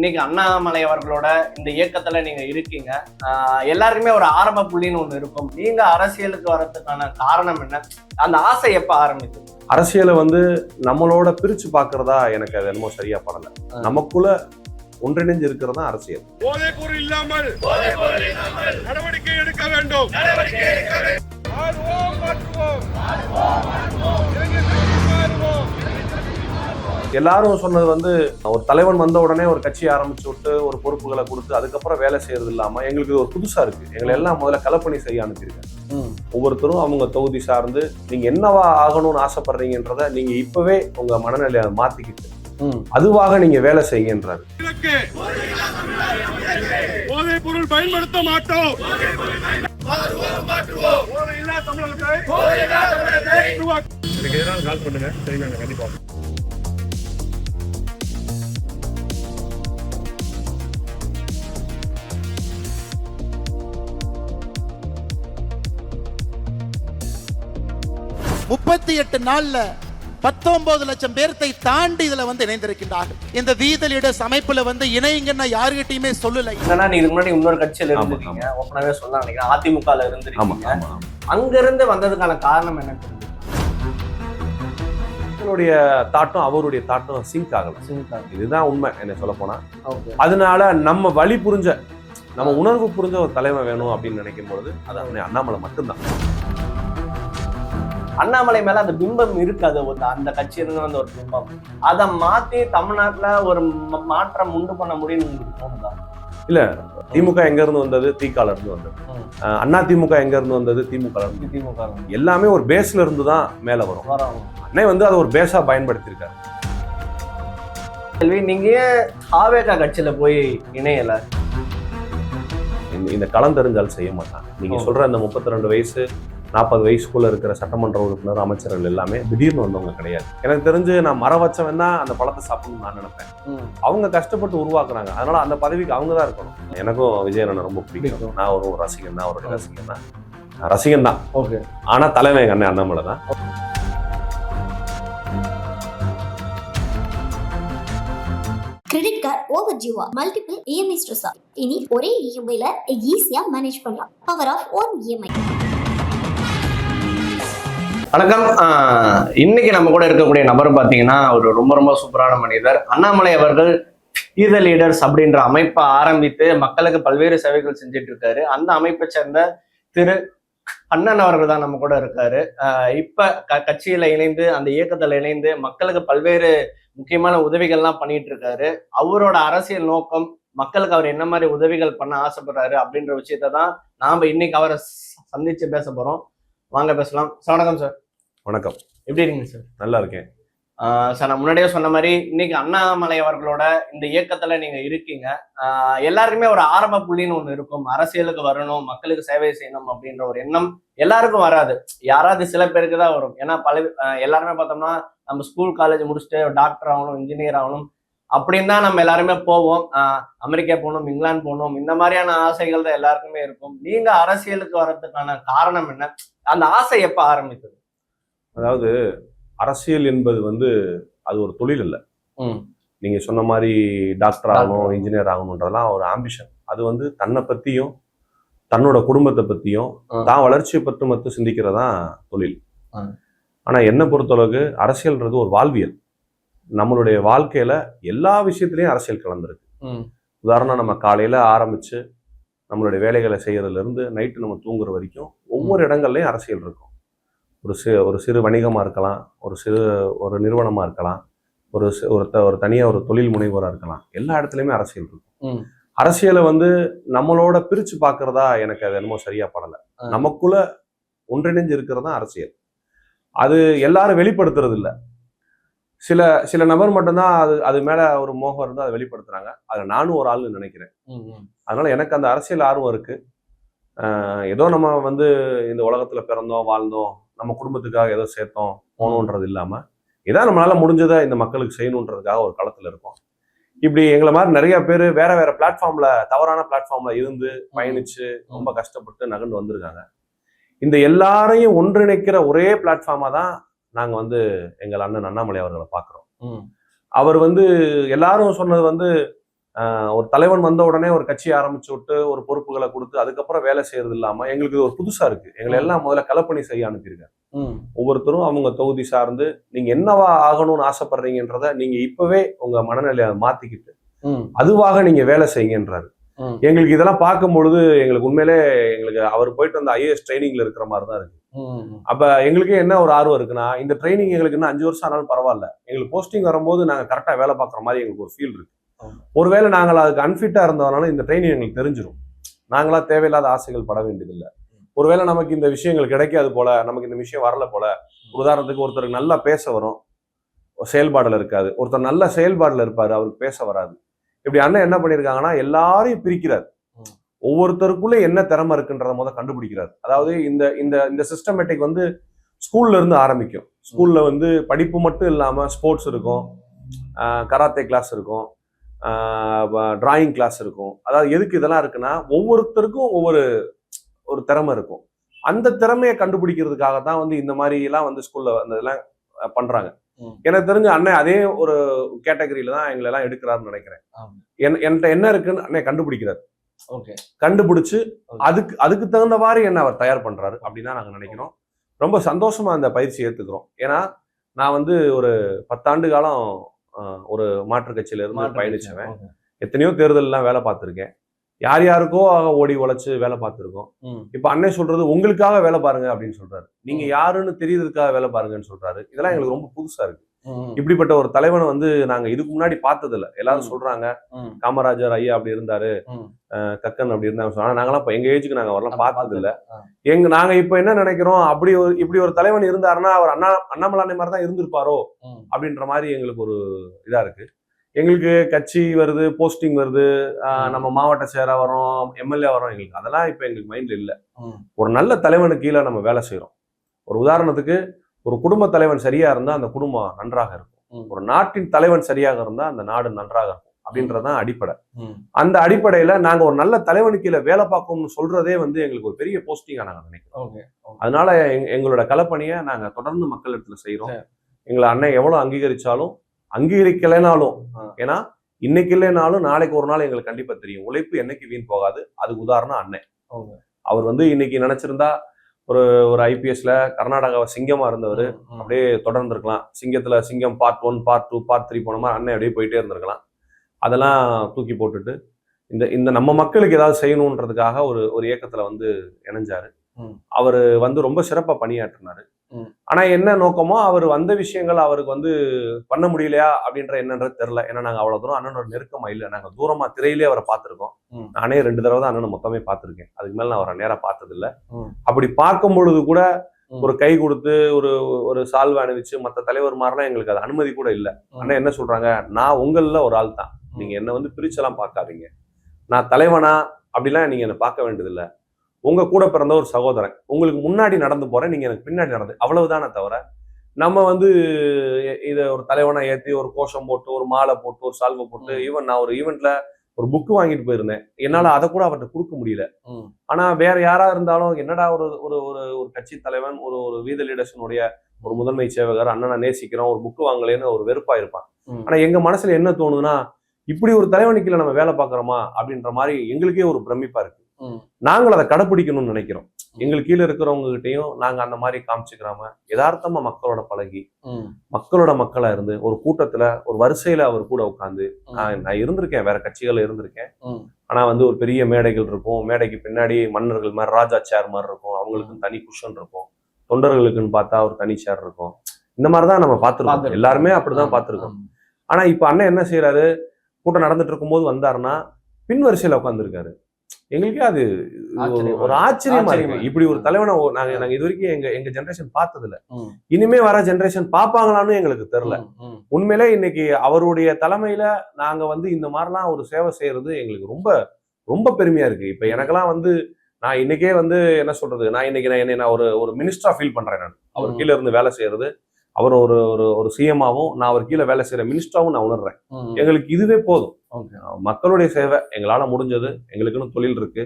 இன்னைக்கு அண்ணாமலை அவர்களோட இந்த இயக்கத்துல நீங்க இருக்கீங்க. எல்லாருக்குமே ஒரு ஆரம்ப புள்ளின்னு ஒண்ணு இருக்கும். நீங்க அரசியலுக்கு வர்றதுக்கான காரணம் என்ன? அந்த ஆசை எப்ப ஆரம்பிச்சது? அரசியலை நம்மளோட பிரிச்சு பாக்குறதா எனக்கு அது என்னமோ சரியா படல. நமக்குள்ள ஒன்றிணைஞ்சு இருக்கிறதா அரசியல். போதைப் பொருள் இல்லாமல் நடவடிக்கை எடுக்க வேண்டும். எல்லாரும் சொன்னது ஒரு தலைவன் வந்த உடனே ஒரு கட்சி ஆரம்பிச்சு விட்டு ஒரு பொறுப்புகளை கொடுத்து அதுக்கப்புறம் வேலை செய்யறது இல்லாம எங்களுக்கு ஒரு புதுசா இருக்கு. எங்களை எல்லாம் முதல்ல களப்பணி செய்ய அனுப்பியிருக்கேன். ஒவ்வொருத்தரும் அவங்க தொகுதி சார்ந்து நீங்க என்னவா ஆகணும்னு ஆசைப்படுறீங்கன்றத நீங்க இப்பவே உங்க மனநிலையை மாத்திக்கிட்டு அதுவாக நீங்க வேலை செய்யுங்கன்றாரு. போதைப் பொருள் பயன்படுத்த மாட்டோம். எனக்கு எதிராக கால் பண்ணுங்க. சரிங்க, கண்டிப்பா. முப்பத்தி 8 நாள்ல 19 லட்சம் பேர்த்தை தாண்டி இதுல இணைந்திருக்கின்றார்கள். இந்த வீத லீடர்ஸ் அமைப்புல இணைங்கன்னு யாருகிட்டயுமே சொல்லல. என்னன்னா நீ இதுக்கு முன்னாடி இன்னொரு கட்சியில இருந்திருக்கீங்க. ஓப்பனாவே சொல்ல நினைக்கிறேன். அதிமுகல இருந்திருக்கீங்க. அங்க இருந்து வந்ததுக்கான காரணம் என்ன? என்னுடைய தாட்டும் அவருடைய தாட்டும் சிங்க் ஆகல. இதுதான் உண்மை. என்ன சொல்ல போனா அதனால நம்ம வழி புரிஞ்ச நம்ம உணர்வு புரிஞ்ச ஒரு தலைமை வேணும் அப்படின்னு நினைக்கும் பொழுது அது அண்ணாமலை மட்டும்தான். அண்ணாமலை மேல அந்த பிம்பம் இருக்காது. அந்த கட்சியிலிருந்து வந்த ஒரு பிம்பம் அதை மாத்தி தமிழ்நாட்டுல ஒரு மாற்றம் உண்டு பண்ண முடியும்னு உங்களுக்கு தோணுதா? இல்ல, திமுக எங்க இருந்து வந்தது? திகால இருந்து வந்தது. அண்ணா திமுக எங்க இருந்து வந்தது? திமுக எல்லாமே ஒரு பேஸ்ல இருந்து தான் மேல வரும். அண்ணே அதை ஒரு பேஸா பயன்படுத்தியிருக்காரு. நீங்க ஆவேகா கட்சியில போய் இணையல? இந்த களம் தெரிஞ்சால் செய்ய மாட்டாங்க. நீங்க சொல்ற அந்த 32 வயசு 40 வயசுக்குள்ள இருக்கிற சட்டமன்ற உறுப்பினர் அமைச்சர்கள் எல்லாமே திடீர்னு வந்தவங்க கிடையாது. எனக்கு தெரிஞ்சு நான் மரம் வச்சவன் தான் அந்த பழத்தை சாப்பிடணும்னு நான் நினைப்பேன். அவங்க கஷ்டப்பட்டு உருவாக்குறாங்க. அதனால அந்த பதவிக்கு அவங்க தான் இருக்கணும். எனக்கும் விஜயன் ரொம்ப பிடிக்கும். நான் ஒரு ரசிகன் தான், அவருடைய ரசிகன் தான். ஓகே. ஆனா தலைமை எங்க அண்ணன் அண்ணாமலை தான். கிரெடிட் கார்டு ஓவர் டியூவா, மல்டிபிள் இஎம்ஐ ஸ்ட்ரெஸ்ஸா? இனி ஒரே இஎம்ஐல ஈஸியா மேனேஜ் பண்ணலாம். Power of one EMI. வணக்கம். இன்னைக்கு நம்ம கூட இருக்கக்கூடிய நபர் பார்த்தீங்கன்னா ஒரு ரொம்ப ரொம்ப சூப்பரான மனிதர். அண்ணாமலை அவர்கள் ஈத லீடர்ஸ் அப்படின்ற அமைப்பை ஆரம்பித்து மக்களுக்கு பல்வேறு சேவைகள் செஞ்சுட்டு இருக்காரு. அந்த அமைப்பை சேர்ந்த திரு அண்ணன் அவர்கள் தான் நம்ம கூட இருக்காரு. இப்ப கட்சியில இணைந்து அந்த இயக்கத்துல இணைந்து மக்களுக்கு பல்வேறு முக்கியமான உதவிகள்லாம் பண்ணிட்டு இருக்காரு. அவரோட அரசியல் நோக்கம், மக்களுக்கு அவர் என்ன மாதிரி உதவிகள் பண்ண ஆசைப்படுறாரு அப்படின்ற விஷயத்த தான் நாம இன்னைக்கு அவரை சந்திச்சு பேச போறோம். வாங்க பேசலாம். சார் வணக்கம். சார் வணக்கம். எப்படி இருக்கீங்க சார்? நல்லா இருக்கேன் சார். நான் முன்னாடியே சொன்ன மாதிரி இன்னைக்கு அண்ணாமலை அவர்களோட இந்த இயக்கத்துல நீங்க இருக்கீங்க. எல்லாருக்குமே ஒரு ஆரம்ப புள்ளின்னு ஒண்ணு இருக்கும். அரசியலுக்கு வரணும், மக்களுக்கு சேவை செய்யணும் அப்படின்ற ஒரு எண்ணம் எல்லாருக்கும் வராது. யாராவது சில பேருக்கு தான் வரும். ஏன்னா எல்லாருமே பார்த்தோம்னா நம்ம ஸ்கூல் காலேஜ் முடிச்சுட்டு டாக்டர் ஆகணும், இன்ஜினியர் ஆகணும் அப்படின்னு தான் நம்ம எல்லாருமே போவோம். அமெரிக்கா போகணும், இங்கிலாந்து போகணும், இந்த மாதிரியான ஆசைகள் தான் எல்லாருக்குமே இருக்கும். நீங்க அரசியலுக்கு வர்றதுக்கான காரணம் என்ன? அந்த ஆசை எப்ப ஆரம்பித்தது? அதாவது அரசியல் என்பது அது ஒரு தொழில் இல்லை. நீங்க சொன்ன மாதிரி டாக்டர் ஆகணும், இன்ஜினியர் ஆகணுன்றதெல்லாம் ஒரு ஆம்பிஷன். அது தன்னை பத்தியும் தன்னோட குடும்பத்தை பத்தியும் தான் வளர்ச்சியை பற்றி மட்டும் சிந்திக்கிறதான் தொழில். ஆனா என்னை பொறுத்தளவுக்கு அரசியல்ன்றது ஒரு வாழ்வியல். நம்மளுடைய வாழ்க்கையில எல்லா விஷயத்திலையும் அரசியல் கலந்துருக்கு. உதாரணம், நம்ம காலையில ஆரம்பிச்சு நம்மளுடைய வேலைகளை செய்யறதுல இருந்து நைட்டு நம்ம தூங்குற வரைக்கும் ஒவ்வொரு இடங்கள்லயும் அரசியல் இருக்கும். ஒரு சிறு வணிகமா இருக்கலாம், ஒரு நிறுவனமா இருக்கலாம், ஒரு தனியா ஒரு தொழில் முனைவோரா இருக்கலாம். எல்லா இடத்துலயுமே அரசியல் இருக்கும். அரசியலை நம்மளோட பிரிச்சு பாக்குறதா எனக்கு அது என்னமோ சரியா படல. நமக்குள்ள ஒன்றிணைஞ்சு இருக்கிறதா அரசியல். அது எல்லாரும் வெளிப்படுத்துறது இல்லை. சில நபர் மட்டும்தான் அது மேல ஒரு மோகம் இருந்து அதை வெளிப்படுத்துறாங்க. அதுல நானும் ஒரு ஆள்னு நினைக்கிறேன். அதனால எனக்கு அந்த அரசியல் ஆர்வம் இருக்கு. ஏதோ நம்ம இந்த உலகத்துல பிறந்தோம், வாழ்ந்தோம், நம்ம குடும்பத்துக்காக ஏதோ சேர்த்தோம் போகணுன்றது இல்லாம ஏதாவது நம்மளால முடிஞ்சதை இந்த மக்களுக்கு செய்யணுன்றதுக்காக ஒரு களத்துல இருக்கோம். இப்படி எங்களை மாதிரி நிறைய பேர் வேற வேற பிளாட்ஃபார்ம்ல, தவறான பிளாட்ஃபார்ம்ல இருந்து பயணிச்சு ரொம்ப கஷ்டப்பட்டு நகர்ந்து வந்திருக்காங்க. இந்த எல்லாரையும் ஒன்றிணைக்கிற ஒரே பிளாட்ஃபார்மா தான் நாங்க எங்கள் அண்ணன் அண்ணாமலை அவர்களை பார்க்குறோம். அவர் எல்லாரும் சொன்னது ஒரு தலைவன் வந்த உடனே ஒரு கட்சி ஆரம்பிச்சு விட்டு ஒரு பொறுப்புகளை கொடுத்து அதுக்கப்புறம் வேலை செய்யறது இல்லாம எங்களுக்கு இது ஒரு புதுசா இருக்கு. எங்களை எல்லாம் முதல்ல களப்பணி செய்ய அனுப்பியிருக்காங்க. ஒவ்வொருத்தரும் அவங்க தொகுதி சார்ந்து நீங்க என்னவா ஆகணும்னு ஆசைப்படுறீங்கன்றத நீங்க இப்பவே உங்க மனநிலையை மாத்திக்கிட்டு அதுவாக நீங்க வேலை செய்யுங்கன்றாரு. எங்களுக்கு இதெல்லாம் பார்க்கும் பொழுது எங்களுக்கு உண்மையிலே எங்களுக்கு அவர் போயிட்டு வந்த ஐஏஎஸ் ட்ரைனிங்ல இருக்கிற மாதிரி தான் இருக்கு. அப்ப எங்களுக்கே என்ன ஒரு ஆர்வம் இருக்குன்னா, இந்த ட்ரைனிங் எங்களுக்கு இன்னும் 5 வருஷம் ஆனாலும் பரவாயில்ல, எங்களுக்கு போஸ்டிங் வரும்போது நாங்க கரெக்டா வேலை பார்க்குற மாதிரி எங்களுக்கு ஒரு ஃபீல் இருக்கு. ஒருவேளை நாங்கள் அதுக்கு அன்ஃபிட்டா இருந்ததுனால இந்த ட்ரைனிங் எங்களுக்கு தெரிஞ்சிடும். நாங்களா தேவையில்லாத ஆசைகள் பட வேண்டியதில்லை. ஒருவேளை நமக்கு இந்த விஷயங்கள் கிடைக்காது போல, நமக்கு இந்த விஷயம் வரல போல, உதாரணத்துக்கு ஒருத்தருக்கு நல்லா பேச வரும், செயல்பாடுல இருக்காது. ஒருத்தர் நல்ல செயல்பாடுல இருப்பாரு, அவருக்கு பேச வராது. இப்படி அண்ணன் என்ன பண்ணிருக்காங்கன்னா எல்லாரையும் பிரிக்கிறார். ஒவ்வொருத்தருக்குள்ள என்ன திறமை இருக்குன்றத கண்டுபிடிக்கிறார். அதாவது இந்த இந்த இந்த சிஸ்டமேட்டிக் வந்து ஸ்கூல்ல இருந்து ஆரம்பிக்கும். ஸ்கூல்ல வந்து படிப்பு மட்டும் இல்லாம ஸ்போர்ட்ஸ் இருக்கும், கராத்தே கிளாஸ் இருக்கும், டிராயிங் கிளாஸ் இருக்கும். அதாவது எதுக்கு இதெல்லாம் இருக்குன்னா ஒவ்வொருத்தருக்கும் ஒரு திறமை இருக்கும். அந்த திறமையை கண்டுபிடிக்கிறதுக்காக தான் வந்து இந்த மாதிரி எல்லாம் வந்து ஸ்கூல்ல அந்த இதெல்லாம் பண்றாங்க. எனக்கு தெரிஞ்ச அண்ணன் அதே ஒரு கேட்டகரியில தான் எங்களை எல்லாம் எடுக்கிறாருன்னு நினைக்கிறேன். என்கிட்ட என்ன இருக்குன்னு அண்ணன் கண்டுபிடிக்கிறார். கண்டுபிடிச்சு அதுக்கு தகுந்த மாதிரி என்ன அவர் தயார் பண்றாரு அப்படின்னு நாங்க நினைக்கிறோம். ரொம்ப சந்தோஷமா அந்த பயிற்சி ஏத்துக்கிறோம். ஏன்னா நான் வந்து ஒரு 10 ஆண்டு காலம் ஒரு மாற்றுக் கட்சியில இருந்து பயணிச்சவன். எத்தனையோ தேர்தல் எல்லாம் வேலை பார்த்திருக்கேன். யார் யாருக்கோ ஓடி உழைச்சு வேலை பார்த்துருக்கோம். இப்ப அண்ணன் சொல்றது உங்களுக்காக வேலை பாருங்க அப்படின்னு சொல்றாரு. நீங்க யாருன்னு தெரியறதுக்காக வேலை பாருங்கன்னு சொல்றாரு. இதெல்லாம் எங்களுக்கு ரொம்ப புதுசா இருக்கு. இப்படிப்பட்ட ஒரு தலைவனை வந்து நாங்க இதுக்கு முன்னாடி பார்த்தது இல்ல. எல்லாரும் சொல்றாங்க காமராஜர் ஐயா அப்படி இருந்தாரு, கக்கன் அப்படி இருந்தாங்க சொன்னா, நாங்களாம் இப்ப எங்க ஏஜுக்கு நாங்க வரலாம் பார்த்தது இல்ல. நாங்க இப்ப என்ன நினைக்கிறோம், இப்படி ஒரு தலைவன் இருந்தாருன்னா அவர் அண்ணாமலை மாதிரி தான் இருந்திருப்பாரோ அப்படின்ற மாதிரி எங்களுக்கு ஒரு இதா இருக்கு. எங்களுக்கு கட்சி வருது, போஸ்டிங் வருது, நம்ம மாவட்ட சேரா வரோம், எம்எல்ஏ வரோம், எங்களுக்கு அதெல்லாம் இப்ப எங்களுக்கு மைண்ட்ல இல்ல. ஒரு நல்ல தலைவனுக்கு கீழே நம்ம வேலை செய்யறோம். ஒரு உதாரணத்துக்கு ஒரு குடும்ப தலைவன் சரியா இருந்தா அந்த குடும்பம் நன்றாக இருக்கும். ஒரு நாட்டின் தலைவன் சரியாக இருந்தா அந்த நாடு நன்றாக இருக்கும் அப்படின்றதான் அடிப்படை. அந்த அடிப்படையில நாங்க ஒரு நல்ல தலைவனுக்கு கீழே வேலை பார்க்கணும்னு சொல்றதே வந்து எங்களுக்கு ஒரு பெரிய போஸ்டிங்கா நாங்க நினைக்கிறோம். அதனால எங்களோட களப்பணியை நாங்க தொடர்ந்து மக்கள் இடத்துல செய்யறோம். எங்களை அண்ணன் எவ்வளவு அங்கீகரிச்சாலும் அங்கீகரிக்கலைனாலும், ஏன்னா இன்னைக்கு இல்லைனாலும் நாளைக்கு ஒரு நாள் எங்களுக்கு கண்டிப்பா தெரியும். உழைப்பு என்னைக்கு வீண் போகாது. அதுக்கு உதாரணம் அண்ணன். அவர் வந்து இன்னைக்கு நினைச்சிருந்தா ஒரு ஐபிஎஸ்ல கர்நாடகாவை சிங்கமா இருந்தவர் அப்படியே தொடர்ந்து இருக்கலாம். சிங்கத்துல சிங்கம் பார்ட் 1, பார்ட் 2, பார்ட் 3 போன மாதிரி அண்ணன் அப்படியே போயிட்டே இருந்திருக்கலாம். அதெல்லாம் தூக்கி போட்டுட்டு இந்த நம்ம மக்களுக்கு ஏதாவது செய்யணுன்றதுக்காக ஒரு இயக்கத்துல வந்து இணைஞ்சாரு. அவரு வந்து ரொம்ப சிறப்பா பணியாற்றினாரு. ஆனா என்ன நோக்கமோ அவர் வந்த விஷயங்கள் அவருக்கு வந்து பண்ண முடியலையா அப்படின்ற என்னன்றது தெரியல. ஏன்னா நாங்க அவ்வளவு தூரம் அண்ணனோட நெருக்கமா இல்லை. நாங்க தூரமா திரையிலே அவரை பார்த்திருக்கோம். நானே 2 தடவை தான் அண்ணனை மொத்தமே பார்த்திருக்கேன். அதுக்கு மேல நான் அவரை நேரா பார்த்தது இல்லை. அப்படி பார்க்கும் பொழுது கூட ஒரு கை கொடுத்து ஒரு சால்வை அணிவிச்சு மற்ற தலைவர் மாதிரிலாம் எங்களுக்கு அது அனுமதி கூட இல்லை. அண்ணன் என்ன சொல்றாங்க, நான் உங்கள ஒரு ஆள் தான், நீங்க என்ன வந்து பிரிச்செல்லாம் பார்க்காதீங்க, நான் தலைவனா அப்படிலாம் நீங்க என்ன பார்க்க வேண்டியதில்லை, உங்க கூட பிறந்த ஒரு சகோதரன், உங்களுக்கு முன்னாடி நடந்து போறேன், நீங்க எனக்கு பின்னாடி நடந்து, அவ்வளவுதானே தவிர நம்ம வந்து இதை ஒரு தலைவனா ஏற்றி ஒரு கோஷம் போட்டு ஒரு மாலை போட்டு ஒரு சால்வை போட்டு, ஈவன் நான் ஒரு ஈவெண்ட்ல ஒரு புக்கு வாங்கிட்டு போயிருந்தேன். என்னால அதை கூட அவர்கிட்ட கொடுக்க முடியல. ஆனா வேற யாரா இருந்தாலும் என்னடா ஒரு கட்சி தலைவன் ஒரு வீத லீடர்ஸனுடைய ஒரு முதன்மை சேவகர் அண்ணனை நேசிக்கிறோம், ஒரு புக்கு வாங்கலேன்னு ஒரு வெறுப்பா இருப்பான். ஆனா எங்க மனசுல என்ன தோணுதுன்னா, இப்படி ஒரு தலைவனுக்குள்ள நம்ம வேலை பார்க்கறோமா அப்படின்ற மாதிரி எங்களுக்கே ஒரு பிரமிப்பா இருக்கு. நாங்கள் அதை கடைப்பிடிக்கணும்னு நினைக்கிறோம். எங்களுக்கு கீழே இருக்கிறவங்க கிட்டையும் நாங்க அந்த மாதிரி காமிச்சுக்கிறாம யதார்த்தமா மக்களோட பழகி மக்களோட மக்களா இருந்து ஒரு கூட்டத்துல ஒரு வரிசையில அவர் கூட உட்காந்து, நான் இருந்திருக்கேன், வேற கட்சிகள் இருந்திருக்கேன். ஆனா வந்து ஒரு பெரிய மேடைகள் இருக்கும், மேடைக்கு பின்னாடி மன்னர்கள் மாதிரி ராஜா சேர் மாதிரி இருக்கும், அவங்களுக்கு தனி குஷன் இருக்கும், தொண்டர்களுக்குன்னு பார்த்தா ஒரு தனி சேர் இருக்கும். இந்த மாதிரிதான் நம்ம பார்த்திருக்கோம். எல்லாருமே அப்படிதான் பார்த்திருக்கோம். ஆனா இப்ப அண்ணன் என்ன செய்யறாரு, கூட்டம் நடந்துட்டு இருக்கும் போது வந்தாருன்னா பின் வரிசையில உட்காந்துருக்காரு. எங்களுக்கே அது ஒரு ஆச்சரியமா இருக்கு. இப்படி ஒரு தலைவனை நாங்க இது வரைக்கும் எங்க ஜெனரேஷன் பார்த்தது இல்ல. இனிமே வர ஜெனரேஷன் பார்ப்பாங்களான்னு எங்களுக்கு தெரியல. உண்மையிலே இன்னைக்கு அவருடைய தலைமையில நாங்க வந்து இந்த மாதிரிலாம் ஒரு சேவை செய்யறது எங்களுக்கு ரொம்ப ரொம்ப பெருமையா இருக்கு. இப்ப எனக்கெல்லாம் வந்து நான் இன்னைக்கே வந்து என்ன சொல்றது, நான் இன்னைக்கு நான் ஒரு மினிஸ்டரா ஃபீல் பண்றேன். நான் அவர் கீழே இருந்து வேலை செய்யறது, அவர் ஒரு சிஎம்மாவும் நான் அவர் கீழே வேலை செய்யற மினிஸ்டராவும் நான் உணர்றேன். எங்களுக்கு இதுவே போதும். மக்களுடைய சேவை எங்களால முடிஞ்சது. எங்களுக்குன்னு தொழில் இருக்கு,